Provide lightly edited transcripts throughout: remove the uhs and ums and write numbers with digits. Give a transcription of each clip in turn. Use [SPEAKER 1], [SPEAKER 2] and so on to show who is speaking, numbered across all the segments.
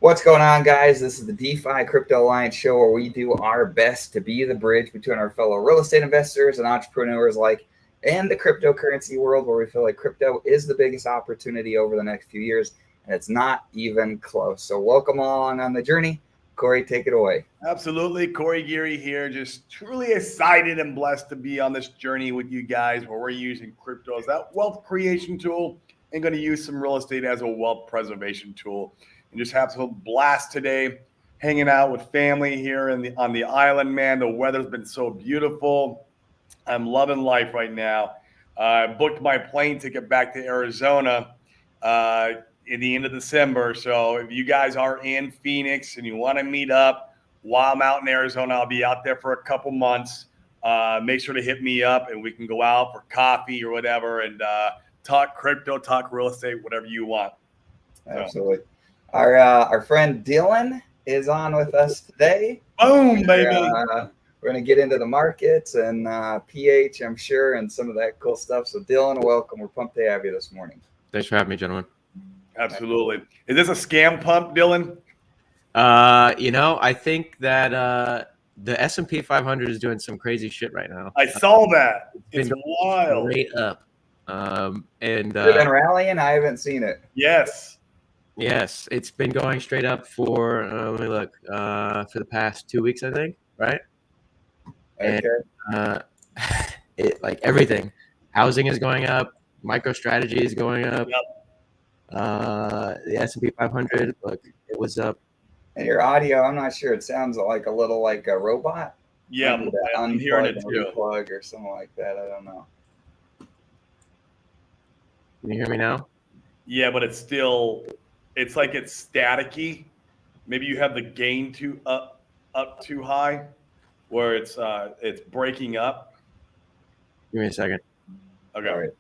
[SPEAKER 1] What's going on, guys? This is the DeFi Crypto Alliance show where we do our best to be the bridge between our fellow real estate investors and entrepreneurs and the cryptocurrency world, where we feel like crypto is the biggest opportunity over the next few years, and it's not even close. So welcome along on the journey. Corey, take it away.
[SPEAKER 2] Absolutely. Corey Geary here. Just truly excited and blessed to be on this journey with you guys where we're using crypto as that wealth creation tool and going to use some real estate as a wealth preservation tool. And just have some blast today hanging out with family here on the island, man. The weather's been so beautiful. I'm loving life right now. I booked my plane ticket back to Arizona in the end of December. So if you guys are in Phoenix and you want to meet up while I'm out in Arizona, I'll be out there for a couple months. Make sure to hit me up and we can go out for coffee or whatever and talk crypto, talk real estate, whatever you want.
[SPEAKER 1] Absolutely. Our friend Dylan is on with us today.
[SPEAKER 2] Boom, baby.
[SPEAKER 1] We're going to get into the markets and PH, I'm sure, and some of that cool stuff. So Dylan, welcome. We're pumped to have you this morning.
[SPEAKER 3] Thanks for having me, gentlemen.
[SPEAKER 2] Absolutely. Is this a scam pump, Dylan?
[SPEAKER 3] I think that the S&P 500 is doing some crazy shit right now.
[SPEAKER 2] I saw that. It's wild.
[SPEAKER 3] Straight up.
[SPEAKER 1] Has it been rallying? I haven't seen it.
[SPEAKER 3] Yes, it's been going straight up for let me look for the past 2 weeks, I think, right?
[SPEAKER 1] Okay.
[SPEAKER 3] And, it like everything, housing is going up, MicroStrategy is going up.
[SPEAKER 2] Yep.
[SPEAKER 3] The S&P 500, look, it was up.
[SPEAKER 1] And your audio, I'm not sure. It sounds like a little like a robot.
[SPEAKER 2] Yeah, I'm hearing it too.
[SPEAKER 1] Plug or something like that. I don't know.
[SPEAKER 3] Can you hear me now?
[SPEAKER 2] Yeah, but it's like it's staticky. Maybe you have the gain up too high, where it's breaking up.
[SPEAKER 3] Give me a second.
[SPEAKER 2] Okay.
[SPEAKER 1] All right.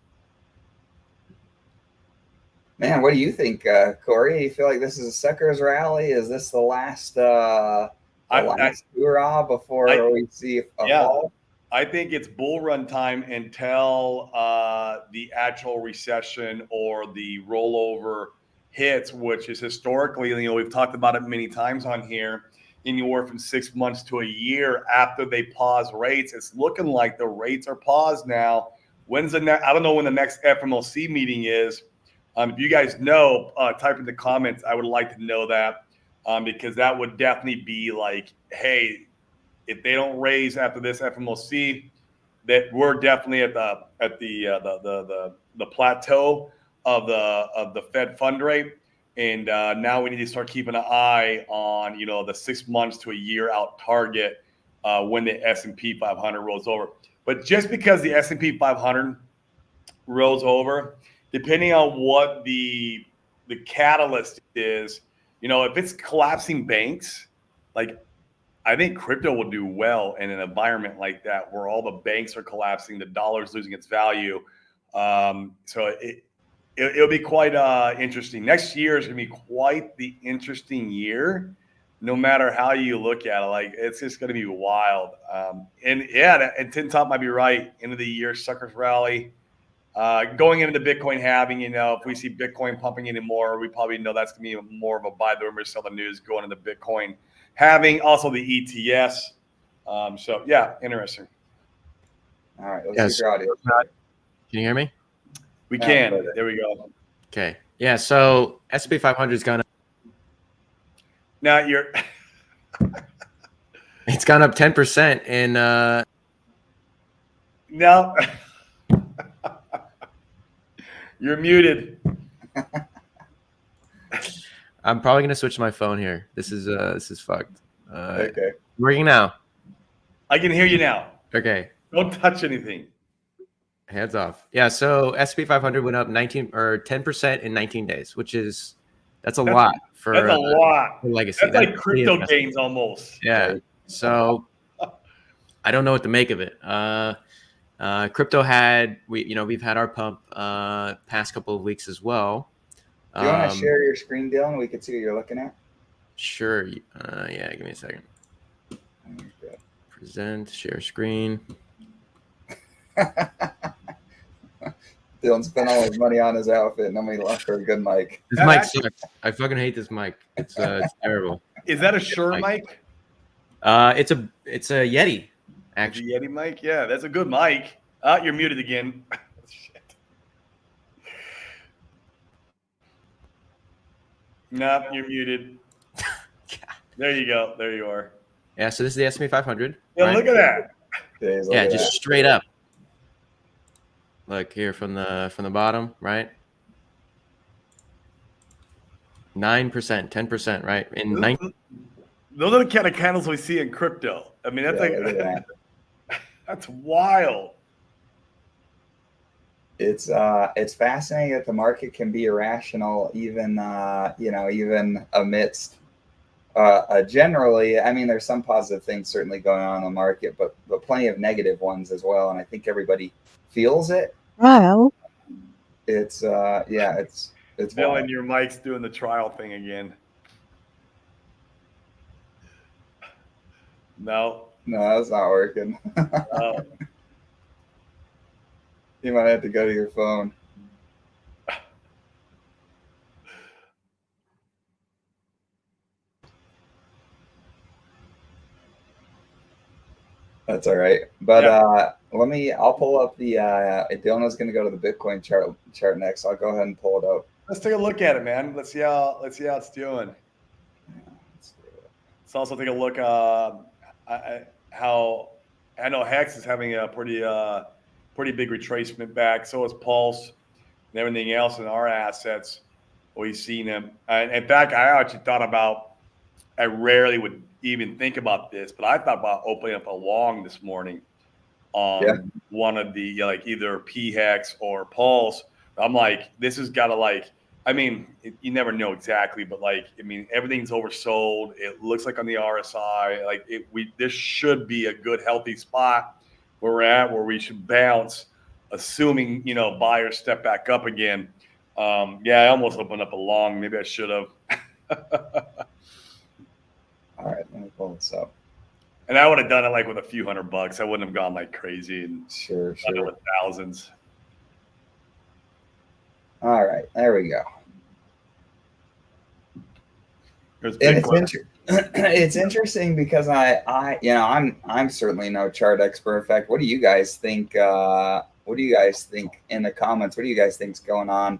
[SPEAKER 1] Man, what do you think, Corey? Do you feel like this is a sucker's rally? Is this the last hoorah before we see a fall?
[SPEAKER 2] I think it's bull run time until the actual recession or the rollover hits, which is historically, we've talked about it many times on here, anywhere from 6 months to a year after they pause rates. It's looking like the rates are paused now. I don't know when the next FMLC meeting is. If you guys know, type in the comments. I would like to know that because that would definitely be like, hey, if they don't raise after this FMLC, that we're definitely at the plateau of the Fed fund rate, and now we need to start keeping an eye on the 6 months to a year out target when the S&P 500 rolls over. But just because the S&P 500 rolls over, depending on what the catalyst is, if it's collapsing banks, like I think crypto will do well in an environment like that where all the banks are collapsing, the dollar's losing its value. So it'll be quite interesting. Next year is going to be quite the interesting year, no matter how you look at it. Like it's just going to be wild. And Tin Top might be right. End of the year, suckers rally. Going into the Bitcoin halving, if we see Bitcoin pumping anymore, we probably know that's going to be more of a buy the rumors, sell the news going into Bitcoin halving. Also the ETS. So yeah, interesting.
[SPEAKER 1] All right, let's see your audio.
[SPEAKER 3] Can you hear me?
[SPEAKER 2] We can. There we go.
[SPEAKER 3] Okay. Yeah. So S&P 500 is gonna.
[SPEAKER 2] Now you're.
[SPEAKER 3] It's gone up 10% in.
[SPEAKER 2] No. You're muted.
[SPEAKER 3] I'm probably gonna switch my phone here. This is fucked.
[SPEAKER 1] Okay.
[SPEAKER 3] Working now.
[SPEAKER 2] I can hear you now.
[SPEAKER 3] Okay.
[SPEAKER 2] Don't touch anything.
[SPEAKER 3] Hands off. Yeah. So S&P 500 went up 10% in 19 days, that's a lot for.
[SPEAKER 2] That's a lot
[SPEAKER 3] for legacy.
[SPEAKER 2] That's like crypto gains almost.
[SPEAKER 3] Yeah. So I don't know what to make of it. Crypto we've had our pump past couple of weeks as well.
[SPEAKER 1] Do you want to share your screen, Dylan? We can see what you're looking at.
[SPEAKER 3] Sure. Yeah, give me a second. Present, share screen.
[SPEAKER 1] Dylan spent all his money on his outfit, and nobody left for a good mic.
[SPEAKER 3] This mic sucks. I fucking hate this mic. It's terrible.
[SPEAKER 2] Is that a Shure mic?
[SPEAKER 3] It's a Yeti, actually.
[SPEAKER 2] The Yeti mic? Yeah, that's a good mic. You're muted again. Shit. Nope, you're muted. There you go. There you are.
[SPEAKER 3] Yeah, so this is the S&P 500.
[SPEAKER 2] Yeah,
[SPEAKER 3] right?
[SPEAKER 2] Look at that.
[SPEAKER 3] Yeah, just straight up. Look here from the bottom, right? 9%, 10%, right?
[SPEAKER 2] Those are the kind of candles we see in crypto. I mean, that's that's wild.
[SPEAKER 1] It's fascinating that the market can be irrational, even even amidst generally. I mean, there's some positive things certainly going on in the market, but plenty of negative ones as well. And I think everybody feels it.
[SPEAKER 4] Wow.
[SPEAKER 1] It's it's
[SPEAKER 2] Dylan, your mic's doing the trial thing again. No,
[SPEAKER 1] that's not working. You might have to go to your phone. That's all right. But I'll pull up the Dylan's gonna go to the Bitcoin chart next. I'll go ahead and pull it up.
[SPEAKER 2] Let's take a look at it, man. Let's see how it's doing. Let's also take a look how I know Hex is having a pretty big retracement back. So is Pulse and everything else in our assets. We've seen them. And in fact, I actually thought about, I rarely would even think about this, but I thought about opening up a long this morning on one of the either PHEX or Pulse. I'm like, this has got to you never know exactly, but everything's oversold. It looks like on the RSI, this should be a good, healthy spot where we're at, where we should bounce, assuming, buyers step back up again. I almost opened up a long. Maybe I should have.
[SPEAKER 1] All right, let me pull this up.
[SPEAKER 2] And I would have done it with a few $100. I wouldn't have gone crazy and
[SPEAKER 1] sure
[SPEAKER 2] with thousands.
[SPEAKER 1] All right, there we go. It's interesting because I'm certainly no chart expert. In fact, what do you guys think? What do you guys think in the comments? What do you guys think's going on?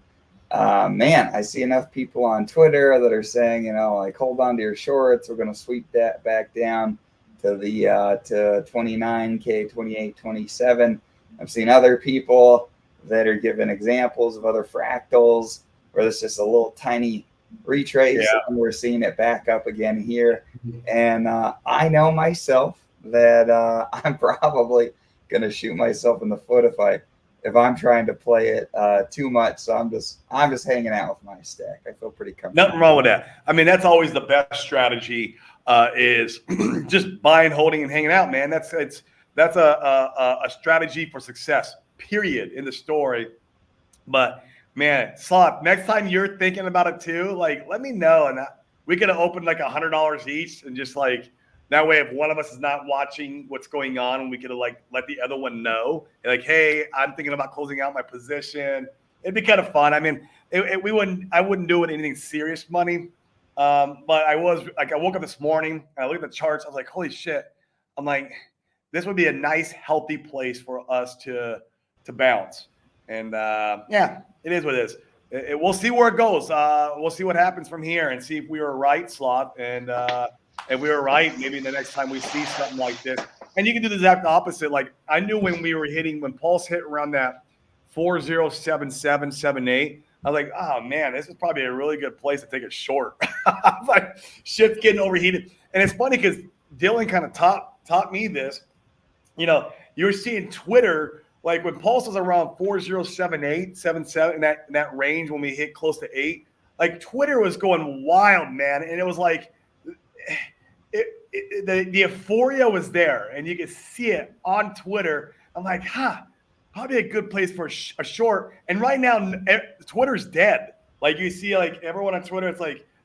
[SPEAKER 1] Man, I see enough people on Twitter that are saying, hold on to your shorts. We're going to sweep that back down to the to 29K, 28, 27. I've seen other people that are giving examples of other fractals where there's just a little tiny retrace, and we're seeing it back up again here. And I know myself that I'm probably going to shoot myself in the foot if I'm trying to play it too much. So I'm just hanging out with my stack. I feel pretty comfortable.
[SPEAKER 2] Nothing wrong with that. I mean, that's always the best strategy is just buying, holding, and hanging out, man. That's a strategy for success, period, in the story. But man, Sloth, next time you're thinking about it too, let me know, and we could open $100 each, and just that way, if one of us is not watching what's going on, we could let the other one know, hey, I'm thinking about closing out my position. It'd be kind of fun. I mean, I wouldn't do it anything serious money, but I was I woke up this morning, and I looked at the charts. I was like, holy shit! I'm like, this would be a nice, healthy place for us to bounce. And it is what it is. We'll see where it goes. We'll see what happens from here, and see if we were right, Sloth, and. If we were right, maybe the next time we see something like this. And you can do the exact opposite. I knew when Pulse hit around that 407778, I was like, oh man, this is probably a really good place to take it short. I was like, shit's getting overheated. And it's funny because Dylan kind of taught me this. You're seeing Twitter, when Pulse was around 4078, 77, in that range when we hit close to 8, Twitter was going wild, man. And it was the euphoria was there, and you could see it on Twitter. I'm like, probably a good place for a short. And right now, Twitter's dead. You see, everyone on Twitter, it's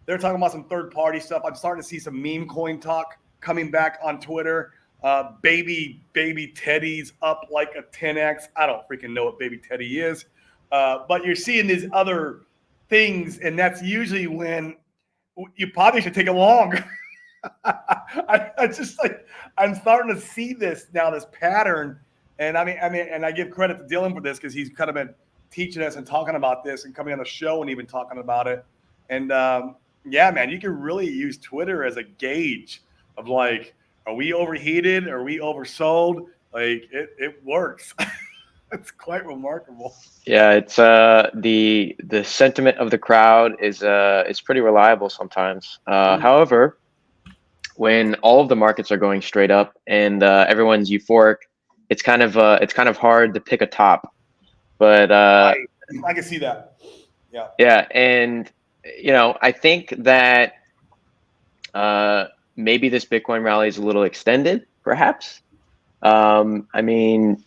[SPEAKER 2] they're talking about some third-party stuff. I'm starting to see some meme coin talk coming back on Twitter. Baby Teddy's up a 10x. I don't freaking know what Baby Teddy is, but you're seeing these other things, and that's usually when you probably should take it long. I just like I'm starting to see this now, this pattern, and I mean, and I give credit to Dylan for this because he's kind of been teaching us and talking about this and coming on the show and even talking about it. And yeah, man, you can really use Twitter as a gauge of like, are we overheated? Are we oversold? Like it works. It's quite remarkable.
[SPEAKER 3] Yeah, it's the sentiment of the crowd is pretty reliable sometimes. However, when all of the markets are going straight up and everyone's euphoric, it's kind of hard to pick a top. But
[SPEAKER 2] I can see that. Yeah.
[SPEAKER 3] Yeah, and I think that maybe this Bitcoin rally is a little extended, perhaps. I mean,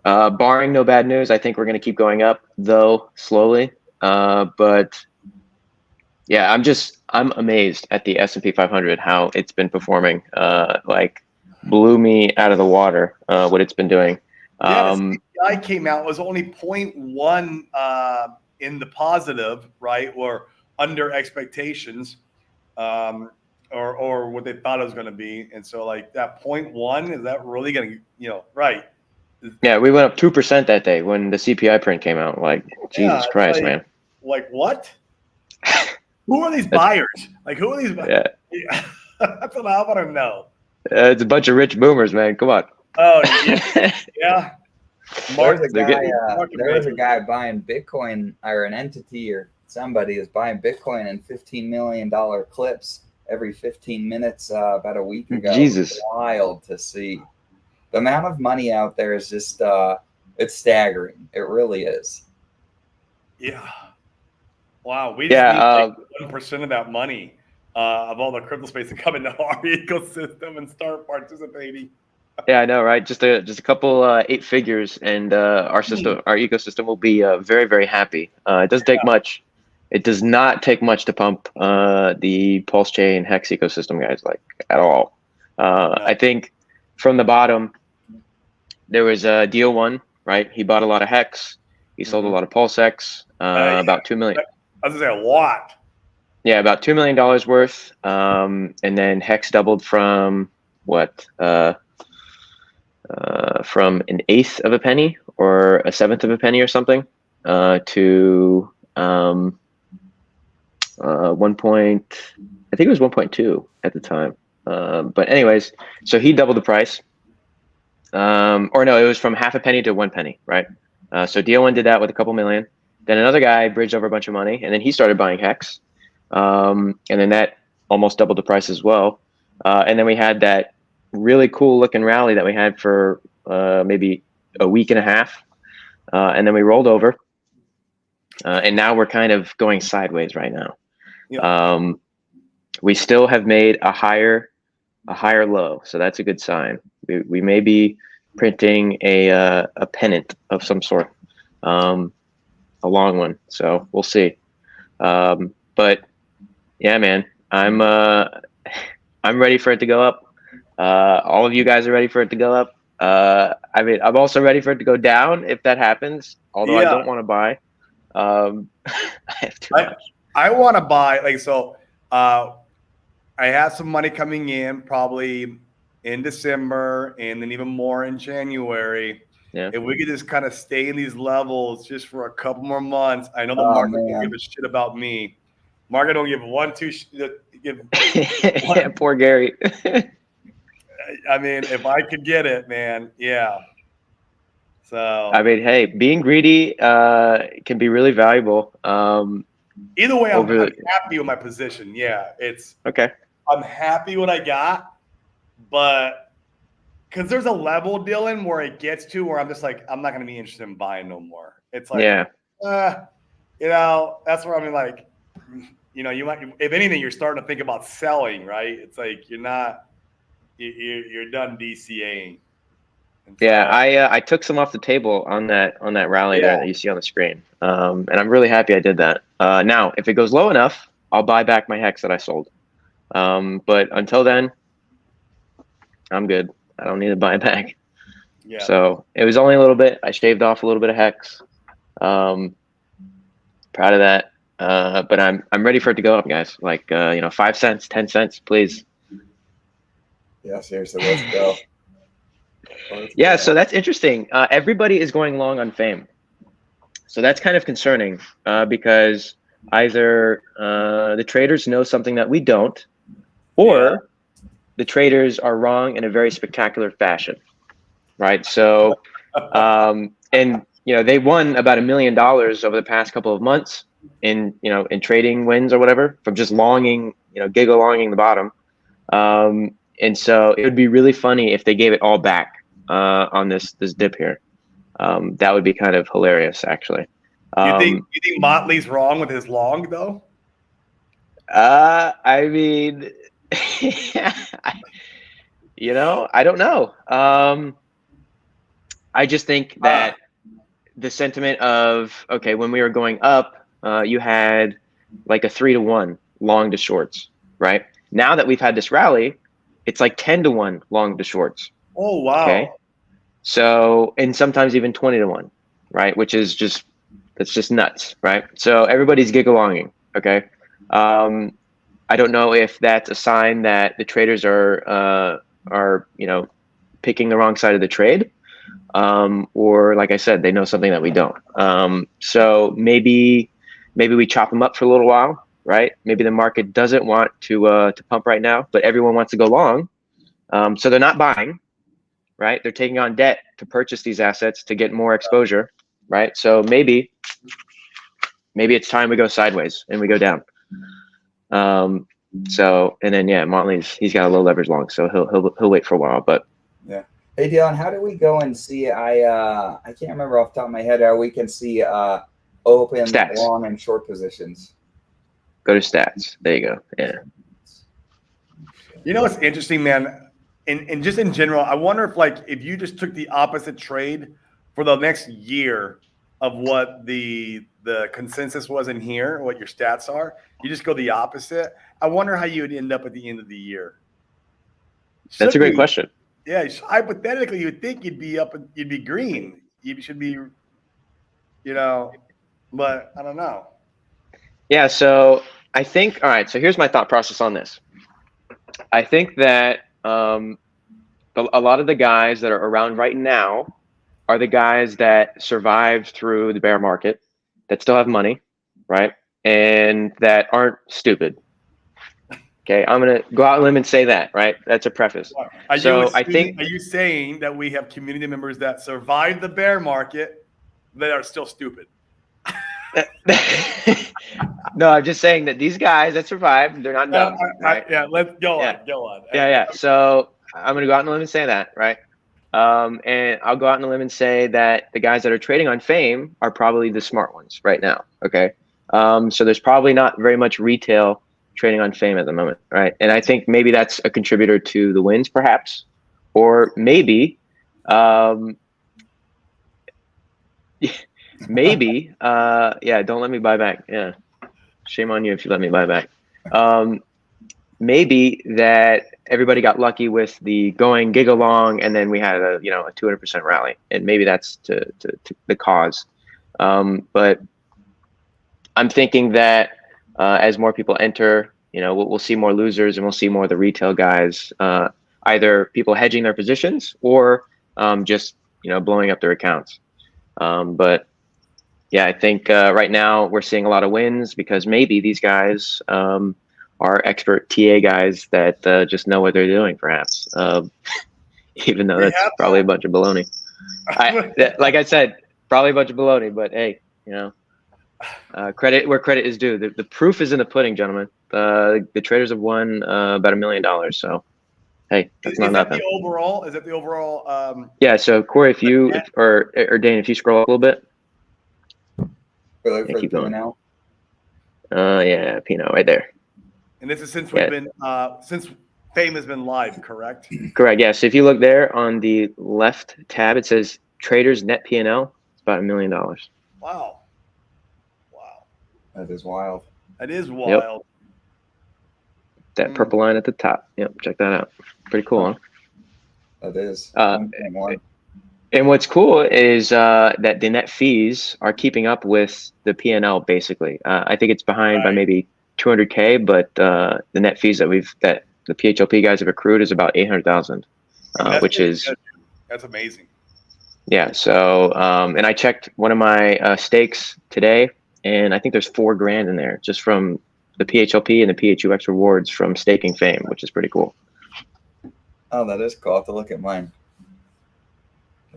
[SPEAKER 3] barring no bad news, I think we're going to keep going up, though slowly. But yeah, I'm amazed at the S&P 500, how it's been performing. Like blew me out of the water what it's been doing.
[SPEAKER 2] Yeah, the CPI came out, was only 0.1 in the positive, right, or under expectations, or what they thought it was going to be. And so, like that 0.1, is that really going to, right?
[SPEAKER 3] Yeah, we went up 2% that day when the CPI print came out. Like, Jesus Christ,
[SPEAKER 2] like,
[SPEAKER 3] man!
[SPEAKER 2] Like what? Who are these buyers? Like, who are these?
[SPEAKER 3] Yeah.
[SPEAKER 2] That's what I want to know.
[SPEAKER 3] It's a bunch of rich boomers, man. Come on.
[SPEAKER 2] Oh yeah, yeah.
[SPEAKER 1] There was a guy buying Bitcoin, or an entity or somebody is buying Bitcoin in $15 million clips every 15 minutes about a week ago.
[SPEAKER 3] Jesus.
[SPEAKER 1] It's wild to see. The amount of money out there is just it's staggering. It really is.
[SPEAKER 2] Yeah. Wow. We just need like 1% of that money of all the crypto space to come into our ecosystem and start participating.
[SPEAKER 3] Yeah, I know, right? Just a couple 8 figures, and our ecosystem will be very, very happy. It doesn't take much. It does not take much to pump the Pulse Chain Hex ecosystem, guys, like at all. I think from the bottom, there was Deal One, right? He bought a lot of Hex. He sold a lot of Pulse Hex, about $2 million.
[SPEAKER 2] I was gonna say a lot.
[SPEAKER 3] Yeah, about $2 million worth. And then Hex doubled from what? From an eighth of a penny or a seventh of a penny or something to 1 point, I think it was 1.2 at the time. But anyways, so he doubled the price. Or no, it was from half a penny to 1 penny, right? So DL1 did that with a couple million. Then another guy bridged over a bunch of money, and then he started buying Hex. And then that almost doubled the price as well. And then we had that really cool looking rally that we had for maybe a week and a half. And then we rolled over. And now we're kind of going sideways right now. Yeah. We still have made a higher low, so that's a good sign. We may be printing a pennant of some sort, a long one. So we'll see. But yeah, man, I'm ready for it to go up. All of you guys are ready for it to go up. I mean, I'm also ready for it to go down if that happens. Although I don't want to buy. I have too much.
[SPEAKER 2] I want to buy, like, so I have some money coming in probably in December and then even more in January.
[SPEAKER 3] Yeah.
[SPEAKER 2] If we could just kind of stay in these levels just for a couple more months. I know the market don't give a shit about me. Market don't give
[SPEAKER 3] yeah, poor Gary.
[SPEAKER 2] I mean, if I could get it, man, yeah. So
[SPEAKER 3] I mean, hey, being greedy can be really valuable.
[SPEAKER 2] Either way, I'm happy with my position. Yeah, it's
[SPEAKER 3] okay.
[SPEAKER 2] I'm happy what I got, but because there's a level, Dylan, where it gets to where I'm just like, I'm not going to be interested in buying no more. It's like, that's where I'm like, you might, if anything, you're starting to think about selling, right? It's like you're done DCAing.
[SPEAKER 3] Yeah, I took some off the table on that rally there that you see on the screen, and I'm really happy I did that. Now, if it goes low enough, I'll buy back my Hex that I sold. But until then, I'm good. I don't need to buy back.
[SPEAKER 2] Yeah.
[SPEAKER 3] So it was only a little bit. I shaved off a little bit of hex. Proud of that. But I'm ready for it to go up, guys. Like 5 cents, 10 cents, please.
[SPEAKER 1] Yeah, seriously, let's go.
[SPEAKER 3] Yeah, so that's interesting. Everybody is going long on Fame. So that's kind of concerning because either the traders know something that we don't, or the traders are wrong in a very spectacular fashion, right? So, and they won about $1 million over the past couple of months in trading wins or whatever from just longing, giggle longing the bottom. And so it would be really funny if they gave it all back on this dip here. That would be kind of hilarious, actually.
[SPEAKER 2] You think Motley's wrong with his long though?
[SPEAKER 3] I mean, I don't know. I just think that the sentiment of, okay, when we were going up, you had like a 3-to-1 long to shorts, right? Now that we've had this rally, it's like 10-to-1 long to shorts.
[SPEAKER 2] Oh, wow.
[SPEAKER 3] Okay. So, and sometimes even 20-to-1, right? Which is that's just nuts, right? So everybody's gigglonging. Okay. I don't know if that's a sign that the traders are picking the wrong side of the trade, or like I said, they know something that we don't. So maybe we chop them up for a little while, right? Maybe the market doesn't want to pump right now, but everyone wants to go long. So they're not buying, right? They're taking on debt to purchase these assets to get more exposure, right? So maybe it's time we go sideways and we go down. So, and then Motley's, he's got a low leverage long, so he'll wait for a while. But
[SPEAKER 1] yeah. Hey Dylan, how do we go and see? I can't remember off the top of my head how we can see open,
[SPEAKER 3] stats,
[SPEAKER 1] long, and short positions.
[SPEAKER 3] Go to stats. There you go. Yeah.
[SPEAKER 2] What's interesting, man, and just in general, I wonder if you just took the opposite trade for the next year of what the consensus was in here, what your stats are, you just go the opposite. I wonder how you would end up at the end of the year.
[SPEAKER 3] That's a great question.
[SPEAKER 2] Yeah, hypothetically, you would think you'd be green. You should be, but I don't know.
[SPEAKER 3] Yeah, so I think, all right, so here's my thought process on this. I think that a lot of the guys that are around right now are the guys that survived through the bear market, that still have money, right? And that aren't stupid. Okay, I'm going to go out on a limb and say that, right? That's a preface.
[SPEAKER 2] Are you saying that we have community members that survived the bear market that are still stupid?
[SPEAKER 3] No, I'm just saying that these guys that survived, they're not dumb. Right?
[SPEAKER 2] Let's go on. Go on.
[SPEAKER 3] Yeah. So I'm going to go out on a limb and say that, right? And I'll go out on a limb and say that the guys that are trading on Fame are probably the smart ones right now. Okay. So there's probably not very much retail trading on Fame at the moment, right? And I think maybe that's a contributor to the wins, perhaps, or maybe, maybe, don't let me buy back. Yeah, shame on you if you let me buy back. Maybe that everybody got lucky with the going gig along, and then we had a 200% rally, and maybe that's to the cause. But I'm thinking that as more people enter, we'll see more losers, and we'll see more of the retail guys, either people hedging their positions or just blowing up their accounts. But yeah, I think right now we're seeing a lot of wins because maybe these guys are expert TA guys that just know what they're doing, perhaps, even though that's probably a bunch of baloney. Like I said, probably a bunch of baloney, but hey, credit where credit is due. The proof is in the pudding, gentlemen. The traders have won about $1 million. So, hey, that's not nothing.
[SPEAKER 2] Is that the overall?
[SPEAKER 3] Yeah. So, Corey, if you or Dane, if you scroll up a little bit.
[SPEAKER 1] Keep going now.
[SPEAKER 3] Yeah, Pinot right there.
[SPEAKER 2] And this is since we've been since Fame has been live, correct?
[SPEAKER 3] Correct. Yeah. So if you look there on the left tab, it says traders net P&L. It's about $1 million.
[SPEAKER 2] Wow.
[SPEAKER 1] That is wild.
[SPEAKER 2] That is wild.
[SPEAKER 3] Yep. That purple line at the top. Yep. Check that out. Pretty cool, huh?
[SPEAKER 1] That is.
[SPEAKER 3] And what's cool is that the net fees are keeping up with the P&L basically. I think it's behind by
[SPEAKER 2] Right.
[SPEAKER 3] maybe 200K, but the net fees that the PHLP guys have accrued is about 800,000,
[SPEAKER 2] That's
[SPEAKER 3] which
[SPEAKER 2] pretty
[SPEAKER 3] is
[SPEAKER 2] good. That's amazing.
[SPEAKER 3] yeah. So and I checked one of my stakes today, and I think there's $4,000 in there just from the PHLP and the PHUX rewards from staking Fame, which is pretty cool.
[SPEAKER 1] Oh, that is cool. I'll have to look at mine.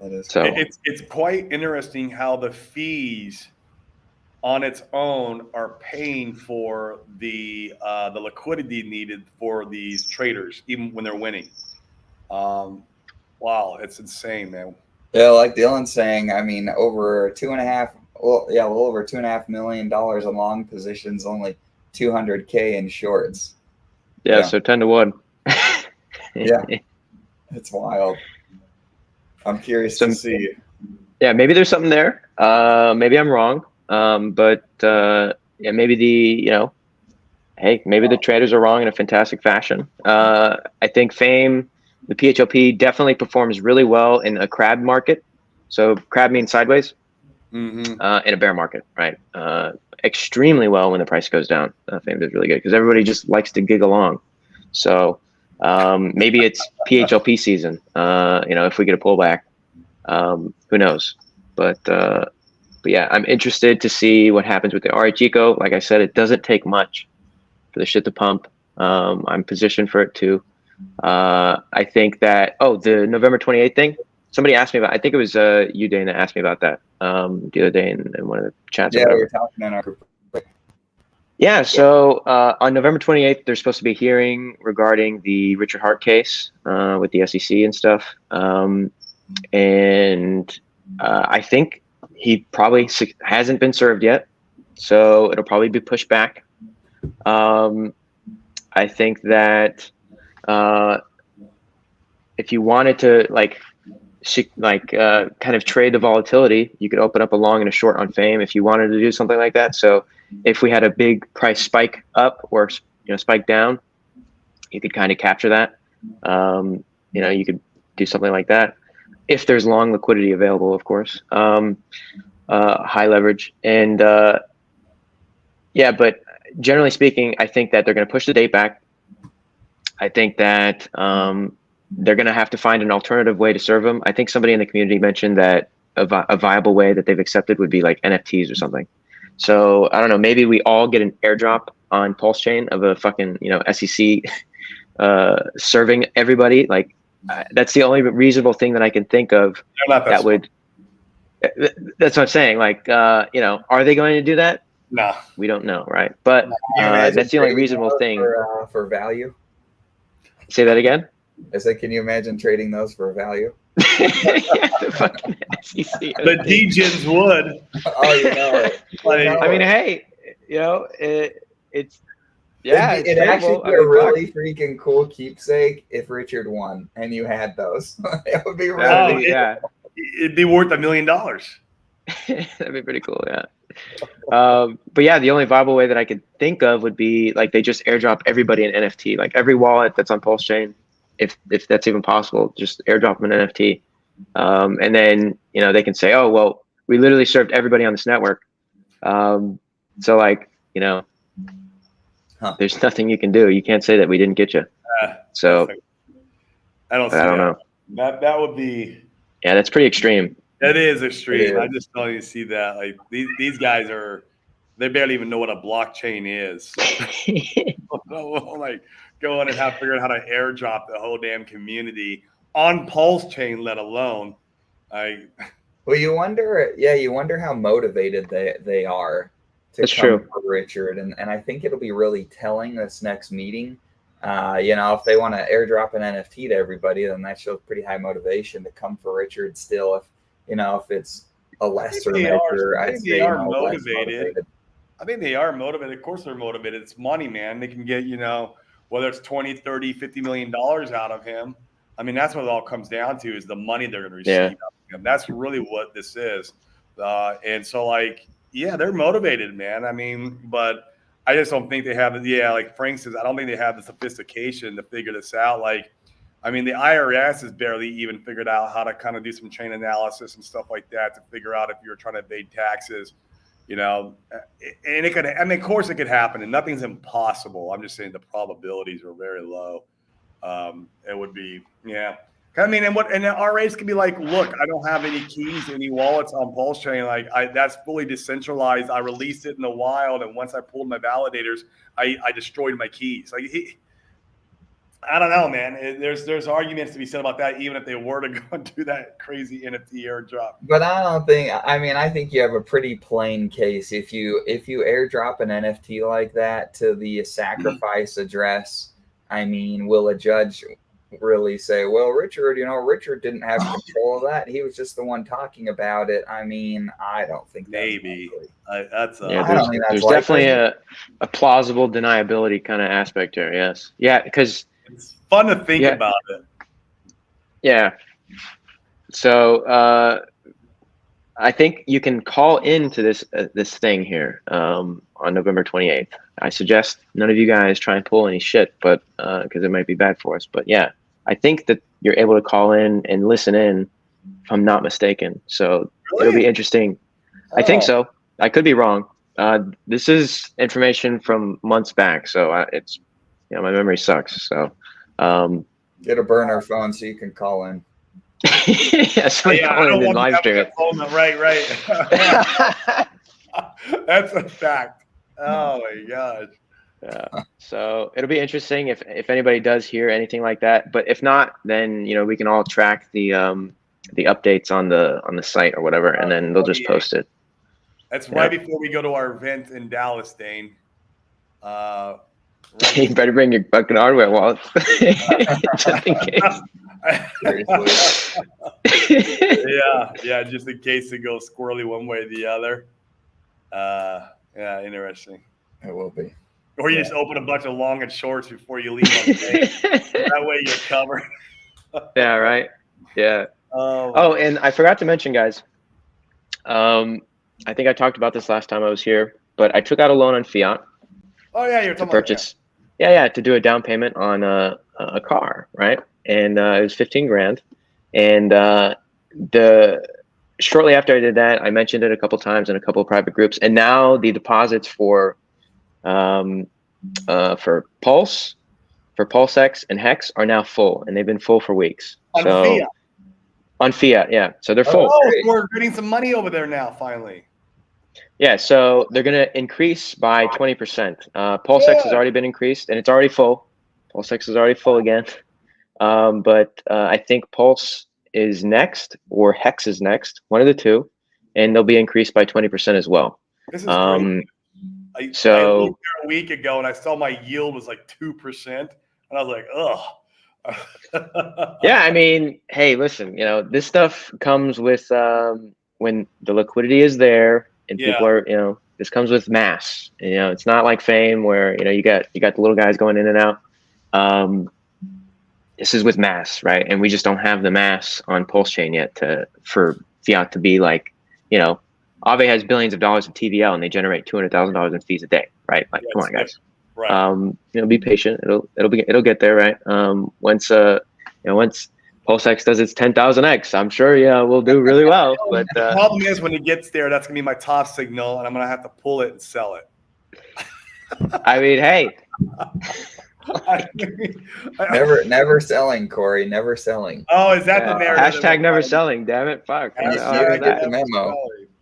[SPEAKER 1] That is
[SPEAKER 3] So
[SPEAKER 1] cool.
[SPEAKER 2] It's quite interesting how the fees on its own are paying for the liquidity needed for these traders, even when they're winning. Wow, it's insane, man.
[SPEAKER 1] Yeah, like Dylan's saying, I mean, over well, over $2.5 million in long positions, only 200K in shorts.
[SPEAKER 3] yeah,
[SPEAKER 1] Yeah.
[SPEAKER 3] so 10 to 1.
[SPEAKER 1] Yeah. It's wild. I'm curious to see.
[SPEAKER 3] Yeah, maybe there's something there. Maybe I'm wrong. But yeah, maybe hey, maybe the traders are wrong in a fantastic fashion. I think Fame, the PHLP definitely performs really well in a crab market. So crab means sideways, in a bear market, right? Extremely well when the price goes down. Fame does really good because everybody just likes to gig along. So maybe it's PHLP season. If we get a pullback, who knows? But yeah, I'm interested to see what happens with the RH Eco. Like I said, it doesn't take much for the shit to pump. I'm positioned for it too. I think that the November 28th thing. Somebody asked me about. I think it was you, Dane, that asked me about that the other day in one of the chats.
[SPEAKER 1] Yeah,
[SPEAKER 3] or whatever.
[SPEAKER 1] we were talking in our group.
[SPEAKER 3] Yeah, so on November 28th, there's supposed to be a hearing regarding the Richard Hart case with the SEC and stuff. And I think he probably hasn't been served yet, so it'll probably be pushed back. I think that if you wanted to kind of trade the volatility, you could open up a long and a short on Fame if you wanted to do something like that. So if we had a big price spike up or spike down, you could kind of capture that. You could do something like that if there's long liquidity available, of course. High leverage and yeah, but generally speaking, I think that they're going to push the date back. I think that they're going to have to find an alternative way to serve them. I think somebody in the community mentioned that a viable way that they've accepted would be like NFTs or something. So I don't know, maybe we all get an airdrop on Pulse Chain of a fucking, SEC serving everybody. Like that's the only reasonable thing that I can think of that would, that's what I'm saying. Like, are they going to do that?
[SPEAKER 2] No,
[SPEAKER 3] we don't know. Right. But that's the only reasonable thing
[SPEAKER 1] for value.
[SPEAKER 3] Say that again.
[SPEAKER 1] I said, can you imagine trading those for value?
[SPEAKER 3] Yeah, the fucking SEC.
[SPEAKER 2] The D-Gens would.
[SPEAKER 1] Oh,
[SPEAKER 3] I mean, hey, it's yeah.
[SPEAKER 1] It'd actually be a really freaking cool keepsake if Richard won and you had those. It would be really
[SPEAKER 2] it'd be worth $1 million.
[SPEAKER 3] That'd be pretty cool, yeah. But yeah, the only viable way that I could think of would be like they just airdrop everybody an NFT, like every wallet that's on Pulse Chain, if that's even possible, just airdrop them an NFT, and then they can say, oh well, we literally served everybody on this network, so like there's nothing you can do. You can't say that we didn't get you. So
[SPEAKER 2] I don't know. That would be.
[SPEAKER 3] Yeah, that's pretty extreme.
[SPEAKER 2] That is extreme. I just don't even see that. Like these guys they barely even know what a blockchain is. Like going and figure out how to airdrop the whole damn community on Pulse Chain, let alone.
[SPEAKER 1] Well, you wonder how motivated they are to
[SPEAKER 3] That's
[SPEAKER 1] come
[SPEAKER 3] true.
[SPEAKER 1] for Richard, and I think it'll be really telling this next meeting. If they want to airdrop an NFT to everybody, then that shows pretty high motivation to come for Richard still. If it's a lesser measure, I'd say
[SPEAKER 2] they are motivated. I think they are motivated. Of course they're motivated. It's money, man. They can get, whether it's 20, 30, $50 million out of him. I mean, that's what it all comes down to is the money they're going to receive out of him. That's really what this is. And so, they're motivated, man. I mean, but I just don't think they have like Frank says, I don't think they have the sophistication to figure this out. Like, I mean, the IRS has barely even figured out how to kind of do some chain analysis and stuff like that to figure out if you're trying to evade taxes, and it could, I mean, of course it could happen, and nothing's impossible. I'm just saying the probabilities are very low. It would be, yeah. I mean, and RAs could be like, look, I don't have any keys, any wallets on Pulse Chain. Like, that's fully decentralized. I released it in the wild, and once I pulled my validators, I destroyed my keys. Like, I don't know, man. There's arguments to be said about that, even if they were to go and do that crazy NFT airdrop.
[SPEAKER 1] But I don't think. I mean, I think you have a pretty plain case if you airdrop an NFT like that to the sacrifice address. I mean, will a judge really say, well, Richard didn't have control of that. He was just the one talking about it. I mean, I don't think that's
[SPEAKER 2] maybe
[SPEAKER 1] likely.
[SPEAKER 3] There's definitely a plausible deniability kind of aspect here. Yes. Yeah. Because
[SPEAKER 2] it's fun to think about it.
[SPEAKER 3] Yeah. So, I think you can call into this thing here, on November 28th. I suggest none of you guys try and pull any shit, but, cause it might be bad for us, but yeah. I think that you're able to call in and listen in, if I'm not mistaken. So It'll be interesting. I think so. I could be wrong. This is information from months back, so it's my memory sucks. So
[SPEAKER 1] get a burner phone so you can call in.
[SPEAKER 3] Call in and live stream it.
[SPEAKER 2] Right. That's a fact. Oh my gosh.
[SPEAKER 3] Yeah. So it'll be interesting if anybody does hear anything like that. But if not, then we can all track the updates on the site or whatever, and then they'll just post it.
[SPEAKER 2] That's right before we go to our event in Dallas, Dane.
[SPEAKER 3] Right. You better bring your fucking hardware wallet just in case.
[SPEAKER 2] Yeah, just in case it goes squirrely one way or the other. Yeah, interesting.
[SPEAKER 1] It will be.
[SPEAKER 2] Or you just open a bunch of long and shorts before you leave on stage. That way you're covered.
[SPEAKER 3] Yeah, right. Yeah. Oh, and I forgot to mention, guys. I think I talked about this last time I was here, but I took out a loan on fiat.
[SPEAKER 2] Oh yeah, you're talking
[SPEAKER 3] to purchase. Yeah, to do a down payment on a car, right? And it was $15,000. And shortly after I did that, I mentioned it a couple times in a couple of private groups, and now the deposits for Pulse, for PulseX and Hex are now full, and they've been full for weeks. On fiat, yeah. So they're full.
[SPEAKER 2] Oh, we're getting some money over there now, finally.
[SPEAKER 3] Yeah, so they're going to increase by 20%. PulseX has already been increased, and it's already full. PulseX is already full again. But I think Pulse is next, or Hex is next, one of the two, and they'll be increased by 20% as well.
[SPEAKER 2] This is great. I looked there a week ago, and I saw my yield was like 2%, and I was like, ugh.
[SPEAKER 3] Yeah, I mean, hey, listen, this stuff comes with when the liquidity is there and people are, this comes with mass. It's not like Fame where you got the little guys going in and out. This is with mass, right? And we just don't have the mass on Pulse Chain yet for fiat to be like, Aave has billions of dollars of TVL and they generate $200,000 in fees a day, right? Like, come on, guys.
[SPEAKER 2] Right.
[SPEAKER 3] Be patient. It'll get there, right? Once PulseX does its 10,000x, I'm sure we'll do really well. But
[SPEAKER 2] the problem is when it gets there, that's gonna be my top signal, and I'm gonna have to pull it and sell it.
[SPEAKER 3] I mean, hey.
[SPEAKER 1] Never selling, Corey. Never selling.
[SPEAKER 2] Oh, is that the narrative?
[SPEAKER 3] Hashtag never selling. Damn it! Fuck.
[SPEAKER 1] You get the memo.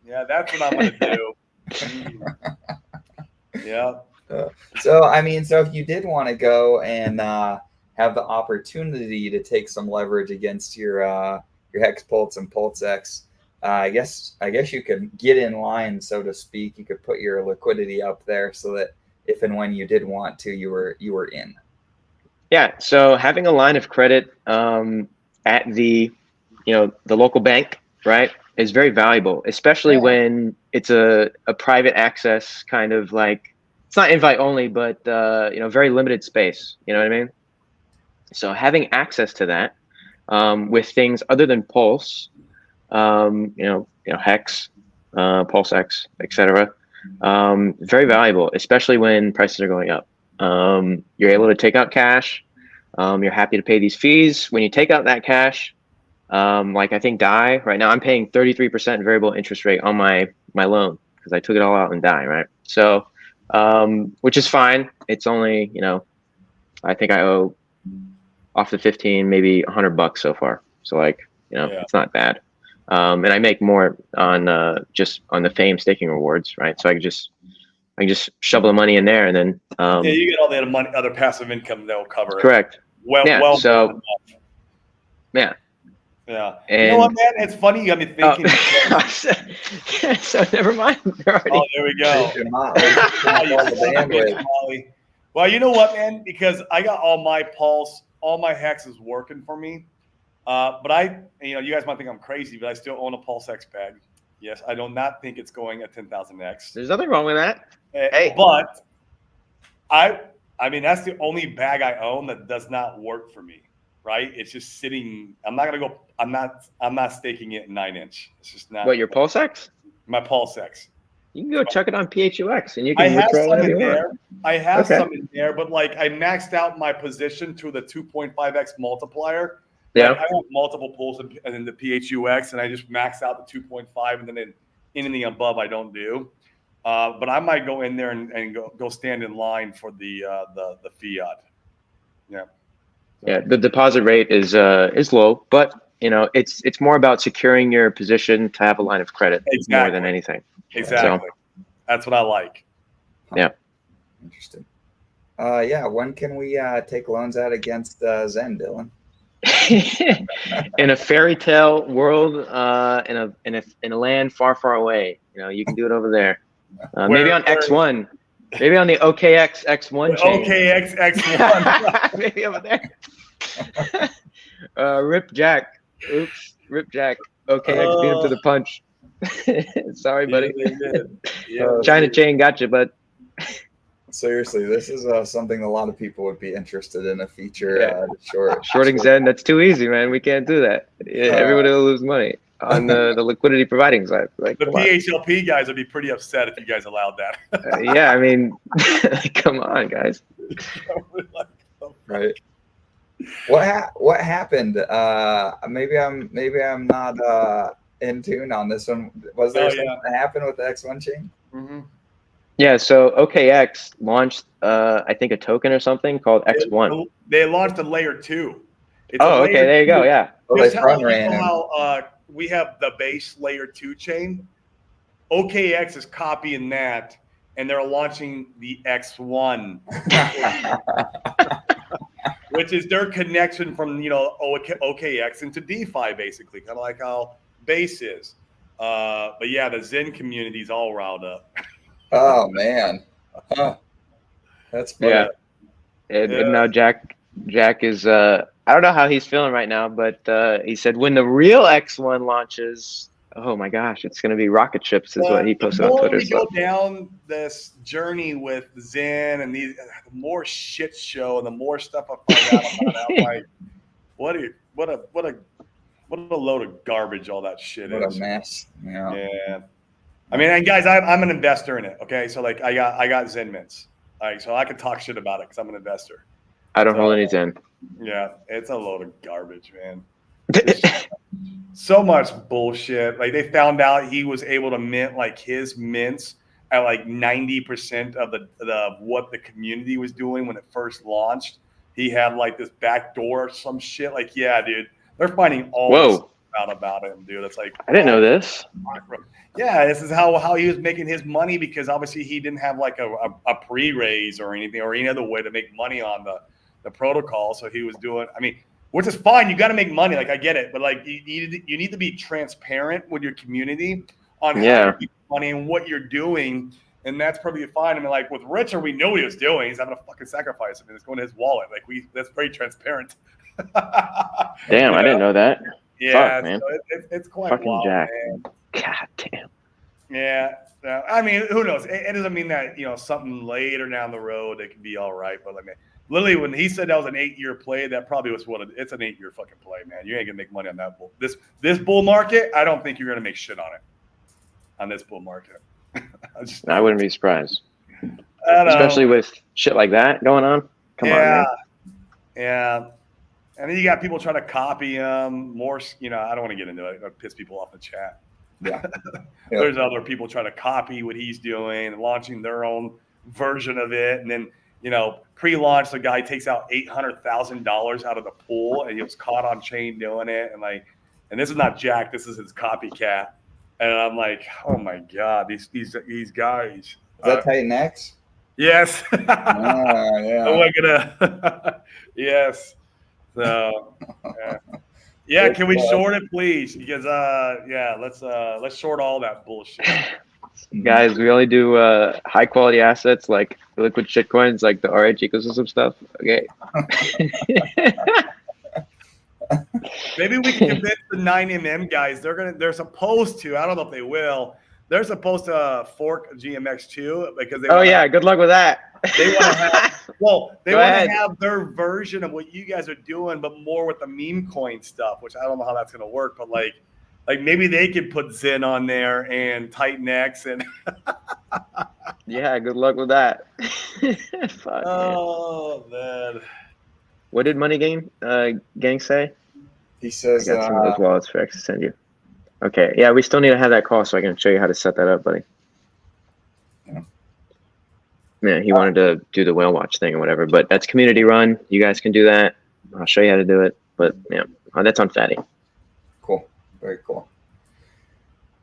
[SPEAKER 2] Yeah, that's what I'm gonna do. Yeah.
[SPEAKER 1] So if you did want to go and have the opportunity to take some leverage against your Hex Pulse and PulseX, I guess you could get in line, so to speak. You could put your liquidity up there so that if and when you did want to, you were in.
[SPEAKER 3] Yeah. So having a line of credit at the local bank, right, is very valuable, especially when it's a private access kind of like. It's not invite only, but very limited space. You know what I mean? So having access to that with things other than Pulse, Hex, PulseX, etc., very valuable, especially when prices are going up. You're able to take out cash. You're happy to pay these fees. When you take out that cash, like I think DAI right now, I'm paying 33% variable interest rate on my loan because I took it all out in DAI, right? So, which is fine. It's only, I think I owe off the 15, maybe $100 so far. So like, it's not bad. And I make more on just on the fame staking rewards, right? So I can just shovel the money in there, and then
[SPEAKER 2] you get all the other money, other passive income that will cover it.
[SPEAKER 3] Correct.
[SPEAKER 2] Well,
[SPEAKER 3] yeah.
[SPEAKER 2] well,
[SPEAKER 3] so yeah.
[SPEAKER 2] Yeah.
[SPEAKER 3] And,
[SPEAKER 2] you know what, man? It's funny. You got me thinking.
[SPEAKER 3] So never mind.
[SPEAKER 2] Oh, there we go. Well, you know what, man? Because I got all my pulse, all my hexes working for me. But you guys might think I'm crazy, but I still own a Pulse X bag. Yes, I do not think it's going at 10,000x.
[SPEAKER 3] There's nothing wrong with that. Hey.
[SPEAKER 2] But I mean, that's the only bag I own that does not work for me. Right? It's just sitting. I'm not gonna go. I'm not staking it 9-inch. It's just not.
[SPEAKER 3] What, your Pulse X?
[SPEAKER 2] My Pulse X.
[SPEAKER 3] You can go chuck it on PHUX, and you can.
[SPEAKER 2] I have some in there.
[SPEAKER 3] Okay.
[SPEAKER 2] But like I maxed out my position to the 2.5x multiplier.
[SPEAKER 3] Yeah.
[SPEAKER 2] Like, I have multiple pools in the PHUX, and I just maxed out the 2.5, and then anything above I don't do. But I might go in there and go stand in line for the fiat. Yeah.
[SPEAKER 3] Yeah, the deposit rate is low, but it's more about securing your position to have a line of credit more than anything.
[SPEAKER 2] Exactly. So, that's what I like.
[SPEAKER 3] Yeah.
[SPEAKER 1] Interesting. When can we take loans out against Zen, Dylan?
[SPEAKER 3] In a fairy tale world, in a land far, far away. You can do it over there. Maybe on X1. Maybe on the OKX X1 chain.
[SPEAKER 2] OKX X1.
[SPEAKER 3] Maybe over there. Rip Jack. Oops. Rip Jack. OKX beat him to the punch. Sorry, buddy. China chain got you, bud.
[SPEAKER 1] Seriously, this is something a lot of people would be interested in a feature.
[SPEAKER 3] Shorting Zen, that's too easy, man. We can't do that. Everybody will lose money on the liquidity providing side. Like,
[SPEAKER 2] the PHLP guys would be pretty upset if you guys allowed that.
[SPEAKER 3] Yeah, I mean, come on, guys.
[SPEAKER 1] Right. What happened? Maybe I'm not in tune on this one. Was there something that happened with the X1 chain?
[SPEAKER 2] Mm-hmm.
[SPEAKER 3] Yeah, so OKX launched, I think, a token or something called X1.
[SPEAKER 2] They launched a layer 2.
[SPEAKER 3] Okay, there you go. Yeah.
[SPEAKER 1] Well, they front ran
[SPEAKER 2] we have the base layer 2 chain. OKX is copying that, and they're launching the X1, which is their connection from OKX into DeFi, basically, kind of like how Base is. But yeah, the Zen community is all riled up.
[SPEAKER 1] Oh man, that's funny.
[SPEAKER 3] Yeah. And now Jack is I don't know how he's feeling right now, but he said when the real X1 launches, oh my gosh, it's going to be rocket ships, is what he posted on Twitter.
[SPEAKER 2] The more we go down this journey with Zen and the more shit show and the more stuff I find out about, I'm like, what a load of garbage all that shit is.
[SPEAKER 1] What a mess.
[SPEAKER 2] Yeah. I mean, and guys, I'm an investor in it. Okay, so like I got Zen mints, so I can talk shit about it because I'm an investor.
[SPEAKER 3] I don't hold any Zen.
[SPEAKER 2] Yeah, it's a load of garbage, man. So much bullshit. Like they found out he was able to mint like his mints at like 90% of the what the community was doing when it first launched. He had like this back door or some shit. Like, yeah, dude, they're finding all this out about him, dude. It's like
[SPEAKER 3] I didn't know this.
[SPEAKER 2] Yeah, this is how he was making his money because obviously he didn't have like a pre-raise or anything or any other way to make money on the protocol. So he was doing, I mean, which is fine. You got to make money. Like I get it, but like you need to be transparent with your community on how you make money and what you're doing. And that's probably fine. I mean, like with Richard, we know what he was doing. He's having a fucking sacrifice. I mean, it's going to his wallet. Like that's very transparent.
[SPEAKER 3] Damn, I didn't know that.
[SPEAKER 2] Yeah,
[SPEAKER 3] fuck, man.
[SPEAKER 2] So it's quite
[SPEAKER 3] fucking
[SPEAKER 2] wild,
[SPEAKER 3] Jack.
[SPEAKER 2] man.
[SPEAKER 3] God damn.
[SPEAKER 2] Yeah. I mean, who knows? It doesn't mean that, something later down the road, it could be all right. But like, man, literally when he said that was an 8-year play, that probably was it's an 8-year fucking play, man. You ain't gonna make money on that bull. This bull market, I don't think you're gonna make shit on it. On this bull market.
[SPEAKER 3] I wouldn't be surprised. Especially with shit like that going on. Come on, man.
[SPEAKER 2] Yeah. And then you got people trying to copy him. More, I don't want to get into it. It'll piss people off in the chat.
[SPEAKER 1] Yeah.
[SPEAKER 2] There's other people trying to copy what he's doing and launching their own version of it. And then, pre-launch, the guy takes out $800,000 out of the pool, and he was caught on chain doing it. And this is not Jack. This is his copycat. And I'm like, oh my God, these guys.
[SPEAKER 1] Is that Titan X?
[SPEAKER 2] Yes.
[SPEAKER 1] Yeah.
[SPEAKER 2] Oh, yes. So, yeah. Can we short it, please? Because let's short all that bullshit.
[SPEAKER 3] Guys, we only do high quality assets like liquid shitcoins, like the RH ecosystem stuff. Okay.
[SPEAKER 2] Maybe we can convince the 9MM guys. They're supposed to. I don't know if they will. They're supposed to fork GMX2 because they.
[SPEAKER 3] Good luck with that.
[SPEAKER 2] They want to have. Well, they want to have their version of what you guys are doing, but more with the meme coin stuff, which I don't know how that's going to work. But like maybe they could put Zen on there and Titan X and.
[SPEAKER 3] Yeah, good luck with that. Fuck,
[SPEAKER 2] oh man.
[SPEAKER 3] What did Money Gang say?
[SPEAKER 1] He says,
[SPEAKER 3] I got some of those wallets for X to send you. Okay, yeah, we still need to have that call so I can show you how to set that up, buddy. Yeah, he wanted to do the whale watch thing or whatever, but that's community run. You guys can do that. I'll show you how to do it, but yeah, that's on Fatty.
[SPEAKER 1] Cool, very cool.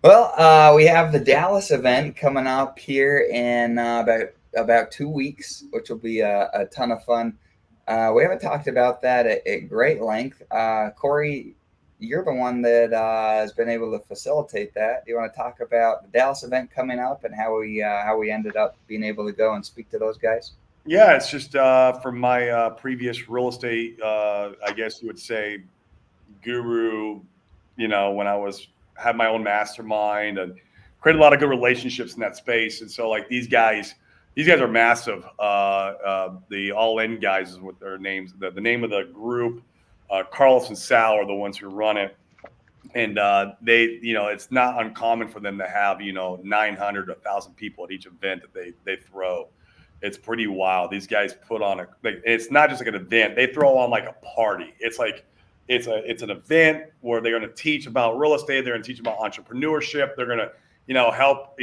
[SPEAKER 1] Well, we have the Dallas event coming up here in about 2 weeks, which will be a ton of fun. We haven't talked about that at great length. Corey, you're the one that has been able to facilitate that. Do you want to talk about the Dallas event coming up and how we ended up being able to go and speak to those guys?
[SPEAKER 2] Yeah, it's just from my previous real estate, I guess you would say, guru. When I had my own mastermind and created a lot of good relationships in that space, and so like these guys are massive. The All In guys is what their names. The name of the group. Carlos and Sal are the ones who run it, and they, it's not uncommon for them to have 900 to 1,000 people at each event that they throw. It's pretty wild. These guys put on it's not just like an event. They throw on like a party. It's like it's an event where they're going to teach about real estate. They're going to teach about entrepreneurship. They're going to help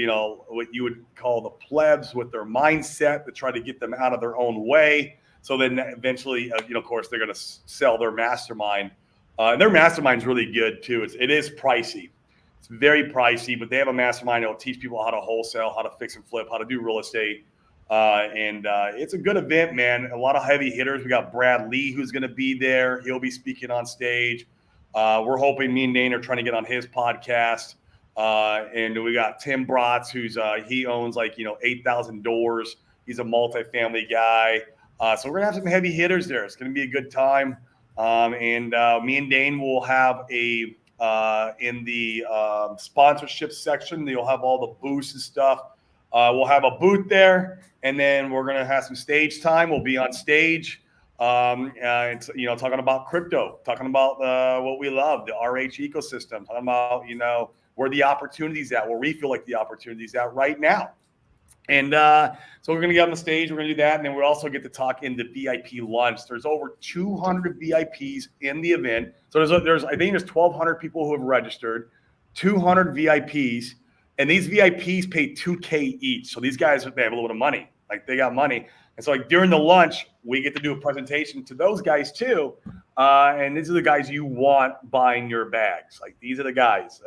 [SPEAKER 2] what you would call the plebs with their mindset to try to get them out of their own way. So then eventually, of course, they're going to sell their mastermind. And their mastermind is really good, too. It is pricey. It's very pricey, but they have a mastermind that will teach people how to wholesale, how to fix and flip, how to do real estate. And it's a good event, man. A lot of heavy hitters. We got Brad Lee, who's going to be there. He'll be speaking on stage. We're hoping me and Dane are trying to get on his podcast. And we got Tim Bratz, he owns 8,000 doors. He's a multifamily guy. So we're going to have some heavy hitters there. It's going to be a good time. And me and Dane will have in the sponsorship section, you'll have all the booths and stuff. We'll have a booth there, and then we're going to have some stage time. We'll be on stage, talking about crypto, talking about what we love, the RH ecosystem, talking about, where the opportunities at, where we feel like the opportunities at right now. And so we're going to get on the stage. We're going to do that. And then we'll also get to talk in the VIP lunch. There's over 200 VIPs in the event. So there's 1,200 people who have registered, 200 VIPs. And these VIPs pay $2,000 each. So these guys, they have a little bit of money. They got money. And so during the lunch, we get to do a presentation to those guys too. And these are the guys you want buying your bags. These are the guys.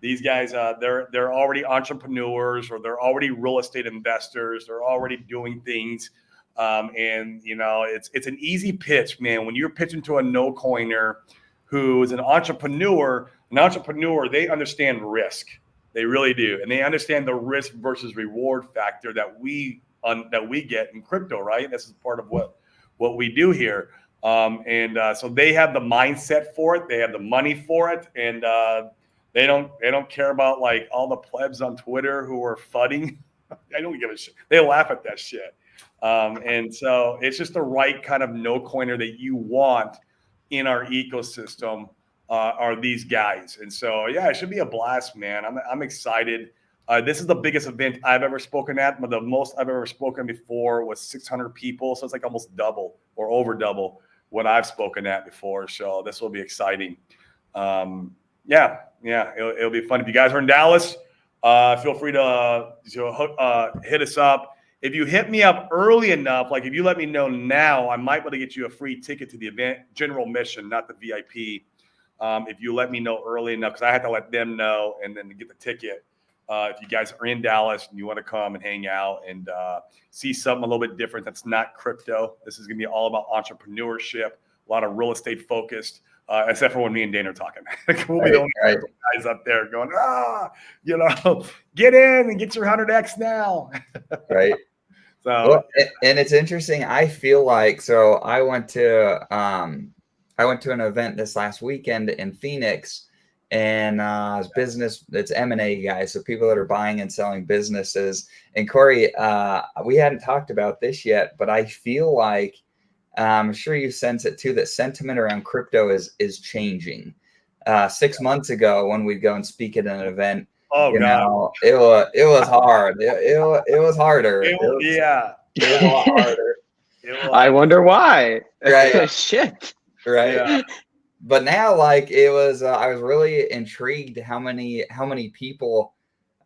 [SPEAKER 2] These guys, they're already entrepreneurs, or they're already real estate investors. They're already doing things, and it's an easy pitch, man. When you're pitching to a no coiner who is an entrepreneur, they understand risk. They really do, and they understand the risk versus reward factor that we get in crypto. Right, this is part of what we do here, so they have the mindset for it. They have the money for it, and They don't care about all the plebs on Twitter who are fudding. I don't give a shit. They laugh at that shit. And so it's just the right kind of no coiner that you want in our ecosystem are these guys. And so, yeah, it should be a blast, man. I'm excited. This is the biggest event I've ever spoken at. The most I've ever spoken before was 600 people. So it's almost double or over double what I've spoken at before. So this will be exciting. It'll be fun. If you guys are in Dallas, feel free to hit us up. If you hit me up early enough, like if you let me know now, I might be able to get you a free ticket to the event, general admission, not the VIP. If you let me know early enough, because I had to let them know and then get the ticket. If you guys are in Dallas and you want to come and hang out and see something a little bit different that's not crypto, this is going to be all about entrepreneurship, a lot of real estate focused, except for when me and Dane are talking. We'll be the only guys up there going, get in and get your 100X now.
[SPEAKER 1] Right.
[SPEAKER 2] So,
[SPEAKER 1] well, and it's interesting. I feel like, so I went to an event this last weekend in Phoenix, and it's business. It's M&A guys, so people that are buying and selling businesses. And Corey, we hadn't talked about this yet, but I feel like I'm sure you sense it too, that sentiment around crypto is changing. 6 months ago, when we'd go and speak at an event, it was hard. It was harder. It was a lot harder.
[SPEAKER 3] I wonder why.
[SPEAKER 1] Right.
[SPEAKER 3] Shit.
[SPEAKER 1] Right.
[SPEAKER 2] Yeah.
[SPEAKER 1] But now, like, it was, I was really intrigued how many people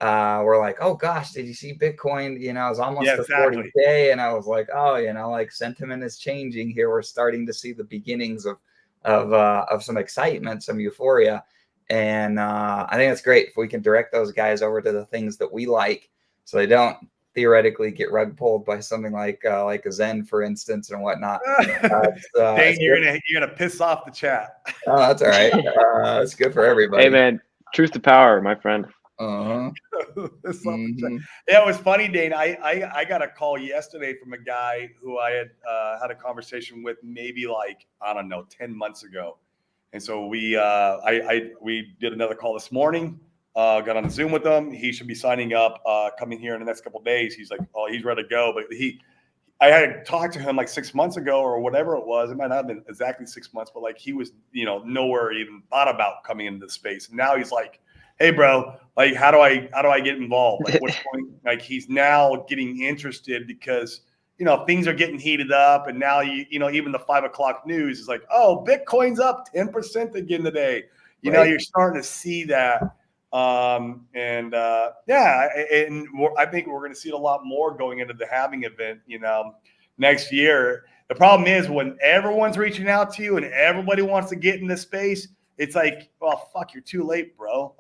[SPEAKER 1] were like, oh gosh, did you see Bitcoin? You know, it's almost to 40K, and I was like, oh, like sentiment is changing here. We're starting to see the beginnings of some excitement, some euphoria, and I think it's great if we can direct those guys over to the things that we like, so they don't theoretically get rug pulled by something like a Zen, for instance, and whatnot.
[SPEAKER 2] Dane, you're gonna piss off the chat.
[SPEAKER 1] Oh, that's all right. It's good for everybody.
[SPEAKER 3] Hey man, truth to power, my friend.
[SPEAKER 1] Uh-huh.
[SPEAKER 2] Yeah, it was funny, Dane. I got a call yesterday from a guy who I had a conversation with maybe 10 months ago, and so we did another call this morning. Got on Zoom with him. He should be signing up coming here in the next couple of days. He's like, oh, he's ready to go. But I had talked to him 6 months ago or whatever it was. It might not have been exactly 6 months, but he was, nowhere even thought about coming into the space. And now he's like, hey, bro, how do I get involved? What's going? He's now getting interested because things are getting heated up, and now even the 5 o'clock news is like, oh, Bitcoin's up 10% again today. You're starting to see that. And I think we're going to see it a lot more going into the halving event, next year. The problem is when everyone's reaching out to you and everybody wants to get in this space, it's like, well, fuck, you're too late, bro.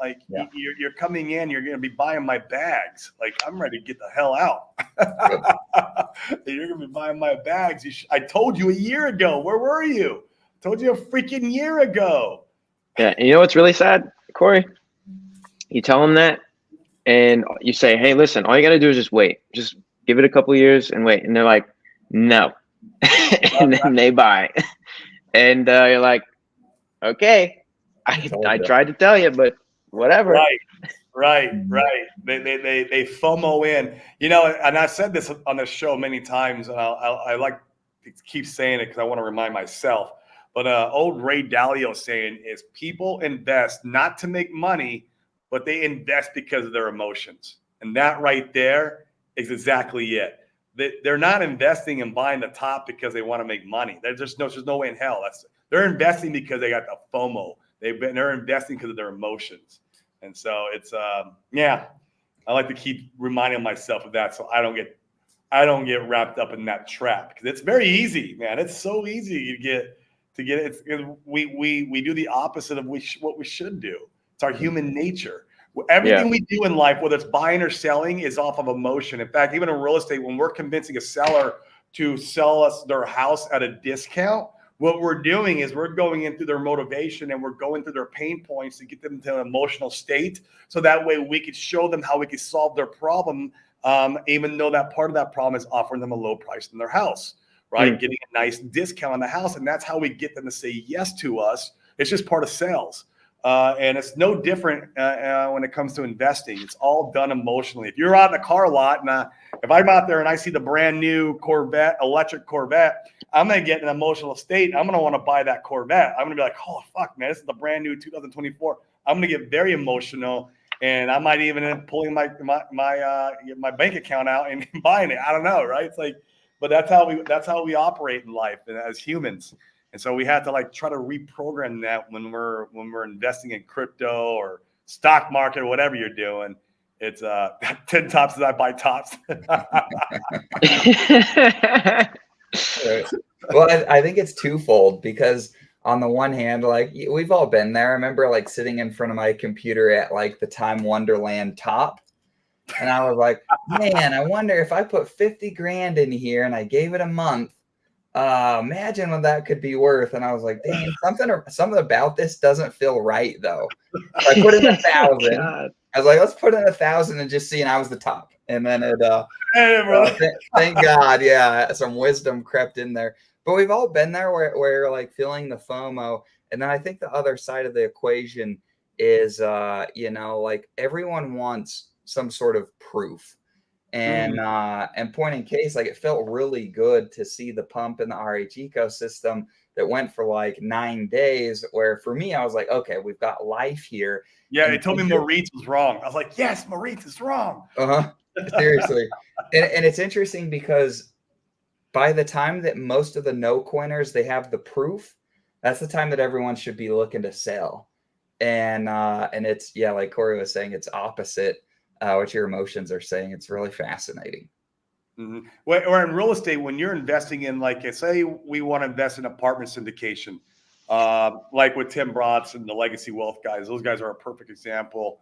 [SPEAKER 2] You're coming in, you're going to be buying my bags. I'm ready to get the hell out. You're going to be buying my bags. I told you a year ago. Where were you? I told you a freaking year ago.
[SPEAKER 3] Yeah. And you know what's really sad, Corey? You tell them that, and you say, hey, listen, all you got to do is just wait. Just give it a couple of years and wait. And they're like, no. And then they buy. And you're like, okay, I tried to tell you, but whatever.
[SPEAKER 2] Right. They FOMO in. And I've said this on the show many times, and I like to keep saying it because I want to remind myself. But old Ray Dalio saying is people invest not to make money, but they invest because of their emotions. And that right there is exactly it. They're not investing and buying the top because they want to make money. There's no way in hell. They're investing because they got the FOMO. They're investing because of their emotions. And so it's I like to keep reminding myself of that so I don't get wrapped up in that trap, because it's very easy, man. It's so easy to get it. We do the opposite of what we should do. It's our human nature. Everything we do in life, whether it's buying or selling, is off of emotion. In fact, even in real estate, when we're convincing a seller to sell us their house at a discount, what we're doing is we're going into their motivation and we're going through their pain points to get them to an emotional state. So that way we could show them how we could solve their problem, even though that part of that problem is offering them a low price in their house, right? Getting a nice discount on the house. And that's how we get them to say yes to us. It's just part of sales. And it's no different when it comes to investing. It's all done emotionally. If you're out in a car lot, and if I'm out there and I see the brand new electric Corvette, I'm going to get in an emotional state. I'm going to want to buy that Corvette. I'm going to be like, oh, fuck, man, this is the brand new 2024. I'm going to get very emotional, and I might even end up pulling my bank account out and buying it. I don't know, right? It's like, but that's how we operate in life and as humans. And so we have to like try to reprogram that when we're investing in crypto or stock market or whatever you're doing. It's 10 tops that I buy tops.
[SPEAKER 1] Right. Well, I think it's twofold because on the one hand, like we've all been there. I remember like sitting in front of my computer at like the Time Wonderland top. And I was like, man, I wonder if I put 50 grand in here and I gave it a month, imagine what that could be worth. And I was like, dang, something about this doesn't feel right though. So I put in 1,000.
[SPEAKER 3] God.
[SPEAKER 1] I was like, let's put in 1,000 and just see. And I was the top. And then thank God, yeah, some wisdom crept in there. But we've all been there where like feeling the FOMO. And then I think the other side of the equation is, like everyone wants some sort of proof. And point in case, like it felt really good to see the pump in the RH ecosystem that went for like 9 days, where for me, I was like, okay, we've got life here.
[SPEAKER 2] Yeah,
[SPEAKER 1] and
[SPEAKER 2] it told me Moritz was wrong. I was like, yes, Moritz is wrong.
[SPEAKER 1] Seriously. And it's interesting because by the time that most of the no coiners, they have the proof, that's the time that everyone should be looking to sell. And it's, yeah, like Corey was saying, it's opposite what your emotions are saying. It's really fascinating.
[SPEAKER 2] Mm-hmm. Or in real estate, when you're investing in, like, say we want to invest in apartment syndication, like with Tim Bronson, the Legacy Wealth guys, those guys are a perfect example.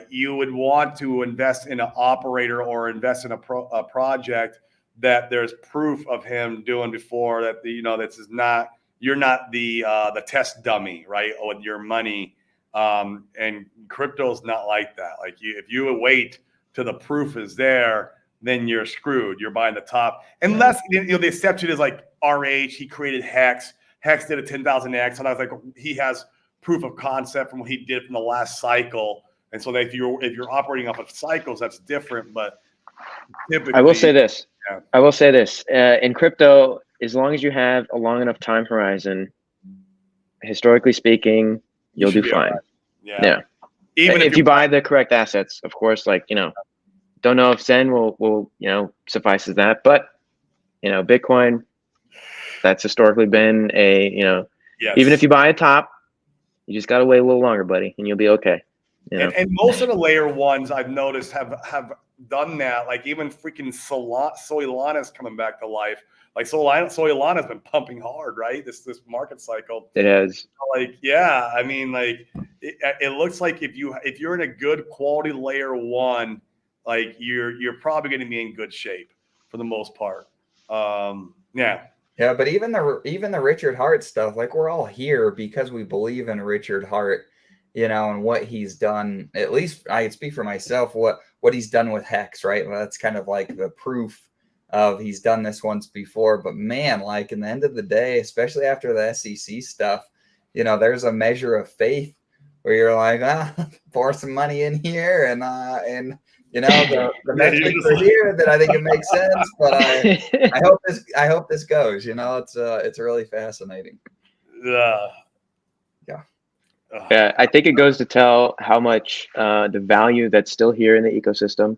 [SPEAKER 2] You would want to invest in an operator or invest in a project that there's proof of him doing before, that this is not, you're not the test dummy, right? With your money. And crypto is not like that. Like if you wait till the proof is there, then you're screwed. You're buying the top. Unless, the exception is like RH, he created Hex. Hex did a 10,000X. And I was like, he has proof of concept from what he did from the last cycle. And so that if you're operating off of cycles, that's different. But typically,
[SPEAKER 3] I will say this.
[SPEAKER 2] Yeah.
[SPEAKER 3] I will say this. In crypto, as long as you have a long enough time horizon, historically speaking, you'll do fine.
[SPEAKER 2] Right.
[SPEAKER 3] Yeah. Even if you buy the correct assets, of course, like, don't know if Zen will suffices that, but Bitcoin, that's historically been a,
[SPEAKER 2] yes.
[SPEAKER 3] Even if you buy a top, you just got to wait a little longer, buddy, and you'll be okay.
[SPEAKER 2] And most of the layer ones I've noticed have done that. Like even freaking Solana's coming back to life. Like Solana's been pumping hard, right? This market cycle.
[SPEAKER 3] It has.
[SPEAKER 2] Like, yeah, I mean, like it looks like if you're in a good quality layer one, like you're probably going to be in good shape for the most part. Yeah.
[SPEAKER 1] Yeah, but even the Richard Hart stuff, like we're all here because we believe in Richard Hart, and what he's done. At least I can speak for myself, what he's done with Hex, right? Well, that's kind of like the proof of he's done this once before. But man, like in the end of the day, especially after the SEC stuff, there's a measure of faith where you're like, pour some money in here and the metrics are here that I think it makes sense, but I hope this goes. It's really fascinating.
[SPEAKER 2] Yeah.
[SPEAKER 3] Yeah, I think it goes to tell how much the value that's still here in the ecosystem,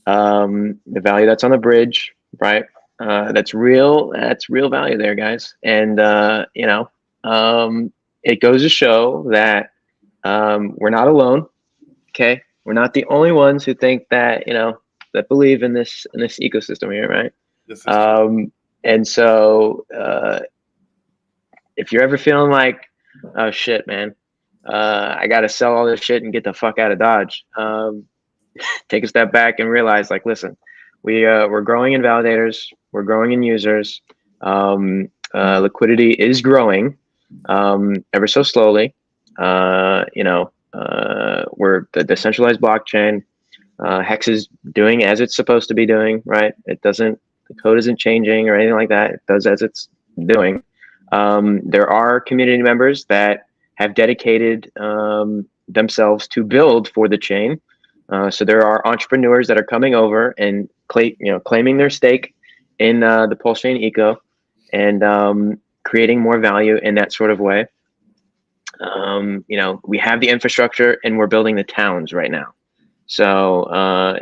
[SPEAKER 3] the value that's on the bridge, right? That's real value there, guys. And it goes to show that we're not alone. Okay. We're not the only ones who think that, that believe in this ecosystem here, right? And so if you're ever feeling like, oh shit, man, I got to sell all this shit and get the fuck out of Dodge, take a step back and realize, like, listen, we're growing in validators, we're growing in users, liquidity is growing ever so slowly. We're the decentralized blockchain. Hex is doing as it's supposed to be doing, right? The code isn't changing or anything like that. It does as it's doing. There are community members that have dedicated themselves to build for the chain. So there are entrepreneurs that are coming over and claiming their stake in the Pulse Chain eco and creating more value in that sort of way. We have the infrastructure and we're building the towns right now. So,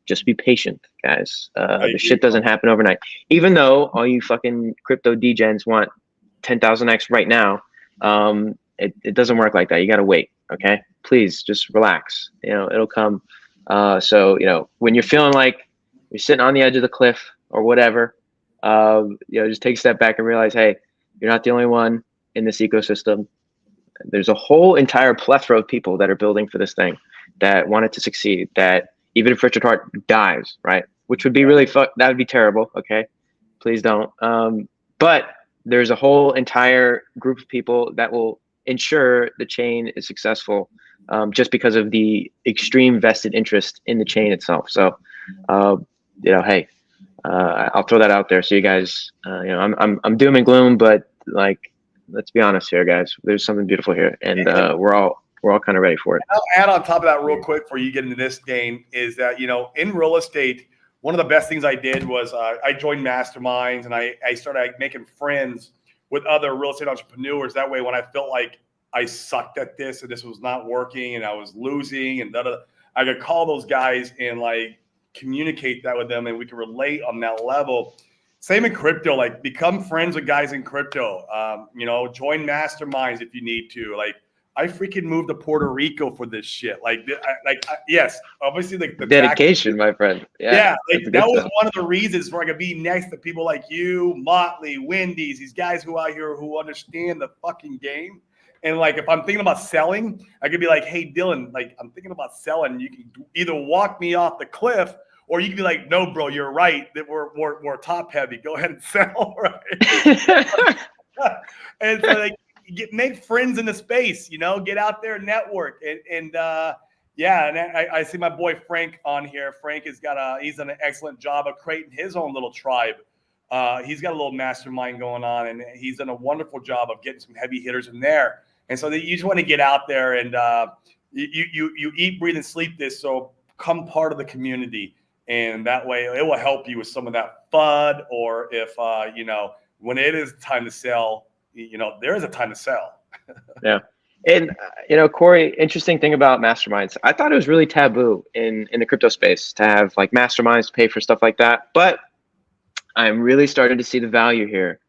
[SPEAKER 3] Just be patient, guys. The shit doesn't happen overnight. Even though all you fucking crypto degens want 10,000x right now, it doesn't work like that. You got to wait. Okay, please just relax. It'll come. So when you're feeling like you're sitting on the edge of the cliff or whatever, just take a step back and realize, hey, you're not the only one in this ecosystem. There's a whole entire plethora of people that are building for this thing that want it to succeed. That even if Richard Hart dies, right, which would be really that would be terrible. Okay, please don't. But there's a whole entire group of people that will ensure the chain is successful, just because of the extreme vested interest in the chain itself. So, hey, I'll throw that out there. So you guys, I'm doom and gloom, but like, let's be honest here, guys. There's something beautiful here, and we're all kind of ready for it.
[SPEAKER 2] I'll add on top of that real quick before you get into this game is that, in real estate, one of the best things I did was I joined masterminds, and I started making friends with other real estate entrepreneurs. That way, when I felt like I sucked at this and this was not working and I was losing and I could call those guys and like communicate that with them, and we can relate on that level. Same in crypto, like become friends with guys in crypto. Join masterminds if you need to. Like I freaking moved to Puerto Rico for this shit. Yes, obviously the
[SPEAKER 3] dedication, my friend.
[SPEAKER 2] Yeah, that was one of the reasons where I could be next to people like you, Motley, Wendy's, these guys who out here who understand the fucking game. And like, if I'm thinking about selling, I could be like, hey, Dylan, like I'm thinking about selling. You can either walk me off the cliff, or you can be like, no, bro, you're right. That we're top heavy. Go ahead and sell, right? And so like, make friends in the space. Get out there and network. And I see my boy Frank on here. Frank he's done an excellent job of creating his own little tribe. He's got a little mastermind going on, and he's done a wonderful job of getting some heavy hitters in there. And so you just want to get out there and you eat, breathe, and sleep this. So become part of the community, and that way it will help you with some of that FUD. Or if when it is time to sell, there is a time to sell.
[SPEAKER 3] Yeah. And Corey, interesting thing about masterminds, I thought it was really taboo in the crypto space to have like masterminds pay for stuff like that, but I'm really starting to see the value here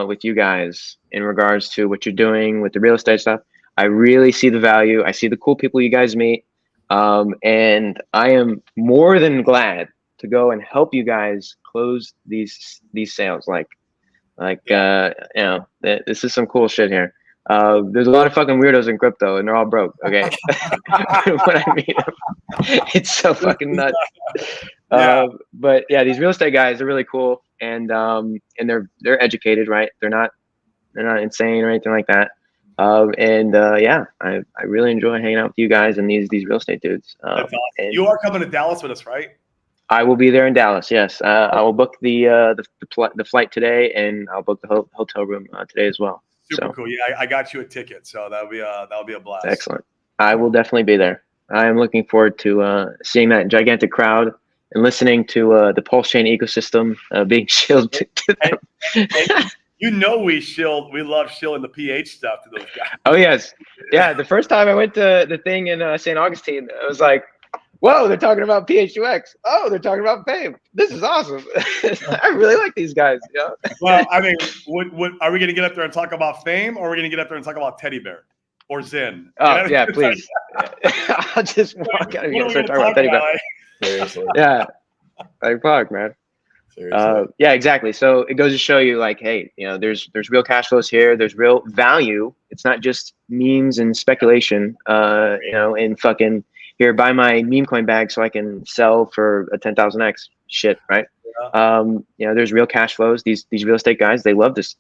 [SPEAKER 3] with you guys in regards to what you're doing with the real estate stuff. I really see the value. I see the cool people you guys meet. And I am more than glad to go and help you guys close these sales. This is some cool shit here. There's a lot of fucking weirdos in crypto, and they're all broke. Okay. When I meet them, it's so fucking nuts. But yeah, these real estate guys are really cool, and they're educated, right? They're not insane or anything like that. I really enjoy hanging out with you guys and these real estate dudes.
[SPEAKER 2] That's awesome. You are coming to Dallas with us, right?
[SPEAKER 3] I will be there in Dallas. Yes, I will book the flight today, and I'll book the hotel room today as well.
[SPEAKER 2] Super cool. Yeah, I got you a ticket, so that'll be a blast.
[SPEAKER 3] Excellent. I will definitely be there. I am looking forward to seeing that gigantic crowd and listening to the Pulse Chain ecosystem being shielded to them.
[SPEAKER 2] We love shilling the PH stuff to those guys.
[SPEAKER 3] Oh yes, yeah. The first time I went to the thing in St. Augustine, I was like, whoa, they're talking about PH2X. Oh, they're talking about Fame. This is awesome. I really like these guys.
[SPEAKER 2] Well, I mean, are we going to get up there and talk about Fame, or are we going to get up there and talk about Teddy Bear or Zen?
[SPEAKER 3] Oh, yeah, please. I'll just walk out of here and start talking about Teddy Bear.
[SPEAKER 1] Seriously.
[SPEAKER 3] Yeah. Like, fuck, man. Yeah, exactly. So it goes to show you, like, hey, there's real cash flows here. There's real value. It's not just memes and speculation, and fucking, here, buy my meme coin bag so I can sell for a 10,000x shit, right? Yeah. There's real cash flows. These real estate guys, they love this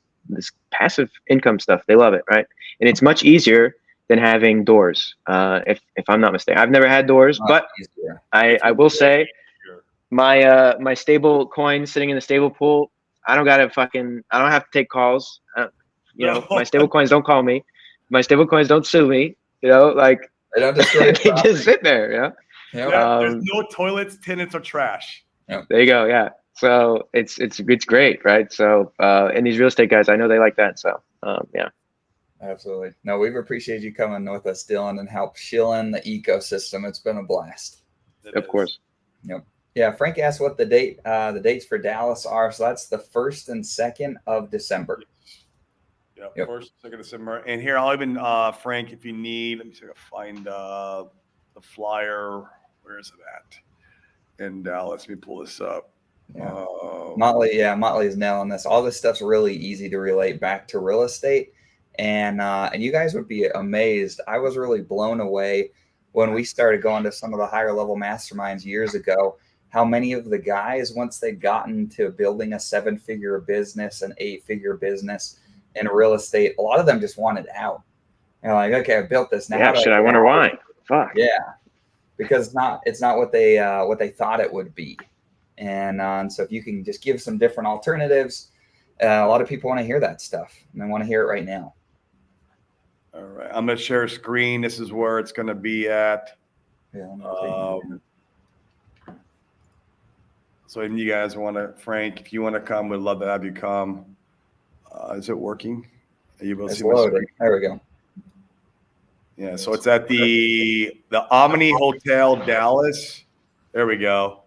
[SPEAKER 3] passive income stuff. They love it, right? And it's much easier than having doors. If I'm not mistaken, I've never had doors, but I will say my stable coin sitting in the stable pool, I don't have to take calls. My stable coins don't call me. My stable coins don't sue me. Like,
[SPEAKER 1] they don't destroy
[SPEAKER 3] they just sit there.
[SPEAKER 2] There's no toilets, tenants, or trash.
[SPEAKER 3] There you go. Yeah. So it's great, right? So and these real estate guys, I know they like that. So yeah.
[SPEAKER 1] Absolutely. No, we've appreciated you coming with us, Dylan, and help shill in the ecosystem. It's been a blast.
[SPEAKER 3] Of course.
[SPEAKER 1] Yep. Yeah, Frank asked what the dates for Dallas are. So that's the 1st and 2nd of December.
[SPEAKER 2] Yep. 1st, 2nd December. And here, I'll even Frank, if you need, let me see if I can find the flyer. Where is it at? In Dallas. Let me pull this up.
[SPEAKER 1] Yeah. Motley is nailing this. All this stuff's really easy to relate back to real estate, and you guys would be amazed. I was really blown away when we started going to some of the higher level masterminds years ago. How many of the guys, once they'd gotten to building a 7-figure business, an 8-figure business in real estate, a lot of them just wanted out. They're like, okay, I built this now.
[SPEAKER 3] Yeah, shit, I wonder why. Fuck.
[SPEAKER 1] Yeah, because it's not what they thought it would be. And so if you can just give some different alternatives, a lot of people want to hear that stuff, and they want to hear it right now.
[SPEAKER 2] All right, I'm gonna share a screen. This is where it's gonna be at.
[SPEAKER 1] Yeah.
[SPEAKER 2] So if you guys want to, Frank, if you want to come, we'd love to have you come. Is it working? Are you able to see my screen?
[SPEAKER 1] There we go.
[SPEAKER 2] Yeah, so it's at the Omni Hotel Dallas. There we go.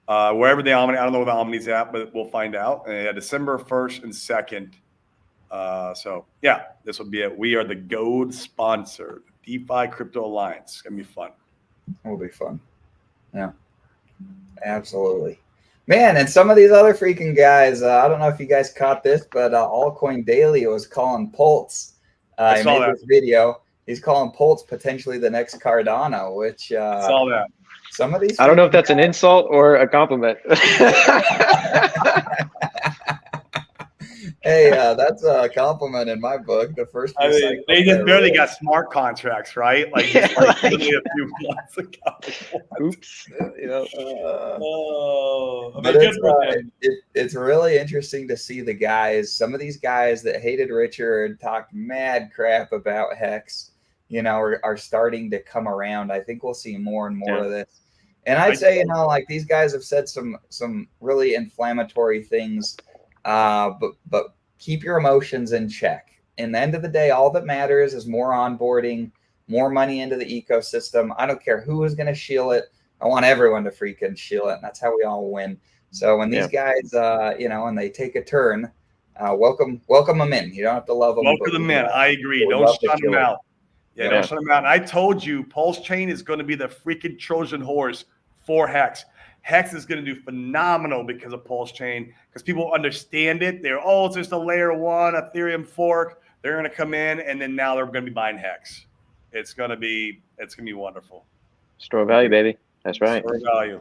[SPEAKER 2] Wherever the Omni, I don't know where the Omni's at, but we'll find out. And yeah, December 1st and 2nd. So yeah, this will be it. We are the gold sponsor, DeFi Crypto Alliance. It's gonna be fun.
[SPEAKER 1] It will be fun. Yeah, absolutely. Man, and some of these other freaking guys, I don't know if you guys caught this, but Altcoin Daily was calling Pulse.
[SPEAKER 2] I saw
[SPEAKER 1] made
[SPEAKER 2] that.
[SPEAKER 1] this video. He's calling Pulse potentially the next Cardano, which
[SPEAKER 2] I saw that.
[SPEAKER 1] Some of these.
[SPEAKER 3] I don't know if that's an insult or a compliment.
[SPEAKER 1] Hey, that's a compliment in my book. The first.
[SPEAKER 2] I mean, they just barely got smart contracts, right? Like, just literally a few months ago.
[SPEAKER 3] Oops.
[SPEAKER 1] But it's really interesting to see the guys. Some of these guys that hated Richard, talked mad crap about Hex, are starting to come around. I think we'll see more and more of this. And I'd say, like these guys have said some really inflammatory things, but keep your emotions in check. In the end of the day, all that matters is more onboarding, more money into the ecosystem. I don't care who is going to shield it. I want everyone to freaking shield it. And that's how we all win. So when these guys, and they take a turn, welcome them in. You don't have to love them.
[SPEAKER 2] Welcome them in. I agree. Don't shut them out. Yeah, don't shut them out. And I told you, Pulse Chain is going to be the freaking Trojan horse for Hex. Hex is going to do phenomenal because of Pulse Chain, because people understand it. It's just a layer 1 Ethereum fork. They're going to come in, and then now they're going to be buying Hex. It's going to be wonderful.
[SPEAKER 3] Store value, baby. That's right.
[SPEAKER 2] Store value.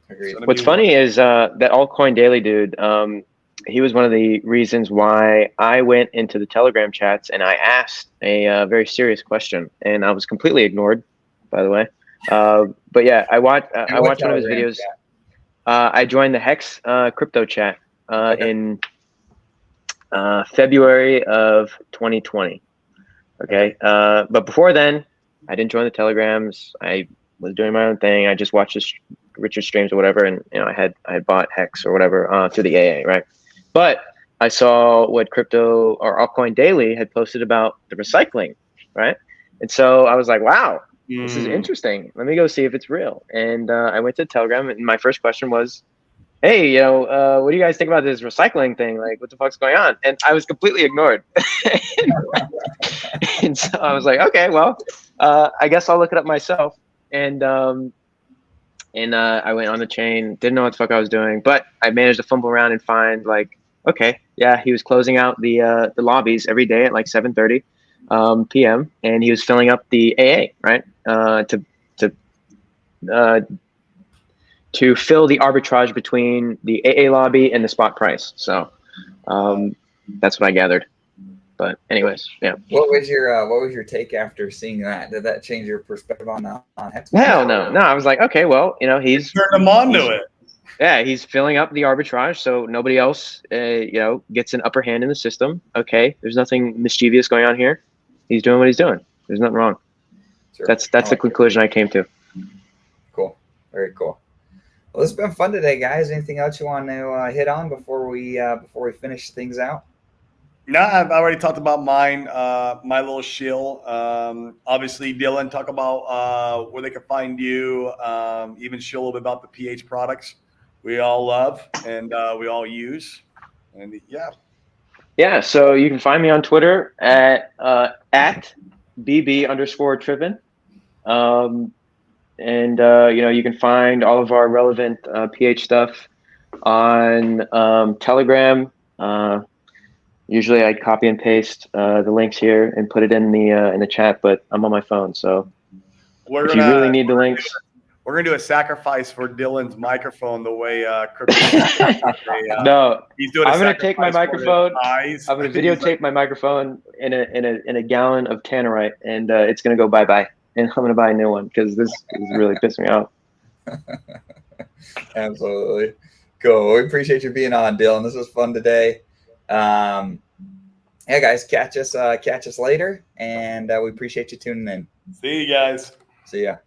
[SPEAKER 1] Agreed.
[SPEAKER 3] What's funny is that Altcoin Daily dude, he was one of the reasons why I went into the Telegram chats and I asked a very serious question, and I was completely ignored, by the way. But yeah, I watched one of his videos. I joined the Hex crypto chat in February of 2020. Okay. But before then, I didn't join the Telegrams. I was doing my own thing. I just watched Richard streams or whatever, and I had bought Hex or whatever through the AA, right? But I saw what Crypto or Altcoin Daily had posted about the recycling, right? And so I was like, wow. This is interesting. Let me go see if it's real. And I went to Telegram, and my first question was, hey, what do you guys think about this recycling thing? Like, what the fuck's going on? And I was completely ignored. And so I was like, okay, well, I guess I'll look it up myself. And I went on the chain, didn't know what the fuck I was doing, but I managed to fumble around and find okay, yeah, he was closing out the lobbies every day at 7:30. PM, and he was filling up the AA, right? To fill the arbitrage between the AA lobby and the spot price. So that's what I gathered. But anyways, yeah.
[SPEAKER 1] What was your take after seeing that? Did that change your perspective on Hex?
[SPEAKER 3] Hell no. I was like, okay, well, he's
[SPEAKER 2] turned them on to it.
[SPEAKER 3] Yeah, he's filling up the arbitrage, so nobody else, gets an upper hand in the system. Okay, there's nothing mischievous going on here. He's doing what he's doing. There's nothing wrong. Sure. That's the conclusion I came to.
[SPEAKER 1] Cool. Very cool. Well, this has been fun today, guys. Anything else you want to hit on before we finish things out?
[SPEAKER 2] No, I've already talked about mine, my little shill. Obviously, Dylan, talk about where they can find you, even shill a little bit about the pH products we all love and we all use. And yeah.
[SPEAKER 3] Yeah, so you can find me on Twitter at @BB_Triven. And you can find all of our relevant pH stuff on Telegram. Usually I copy and paste the links here and put it in the chat, but I'm on my phone, so if you really need the links.
[SPEAKER 2] We're gonna do a sacrifice for Dylan's microphone the way
[SPEAKER 3] No,
[SPEAKER 2] he's doing.
[SPEAKER 3] I'm gonna take my microphone. I'm gonna videotape my microphone in a gallon of Tannerite, and it's gonna go bye-bye. And I'm gonna buy a new one because this is really pissing me off.
[SPEAKER 1] Absolutely. Cool. We appreciate you being on, Dylan. This was fun today. Yeah, guys, catch us later, and we appreciate you tuning in.
[SPEAKER 2] See you guys.
[SPEAKER 1] See ya.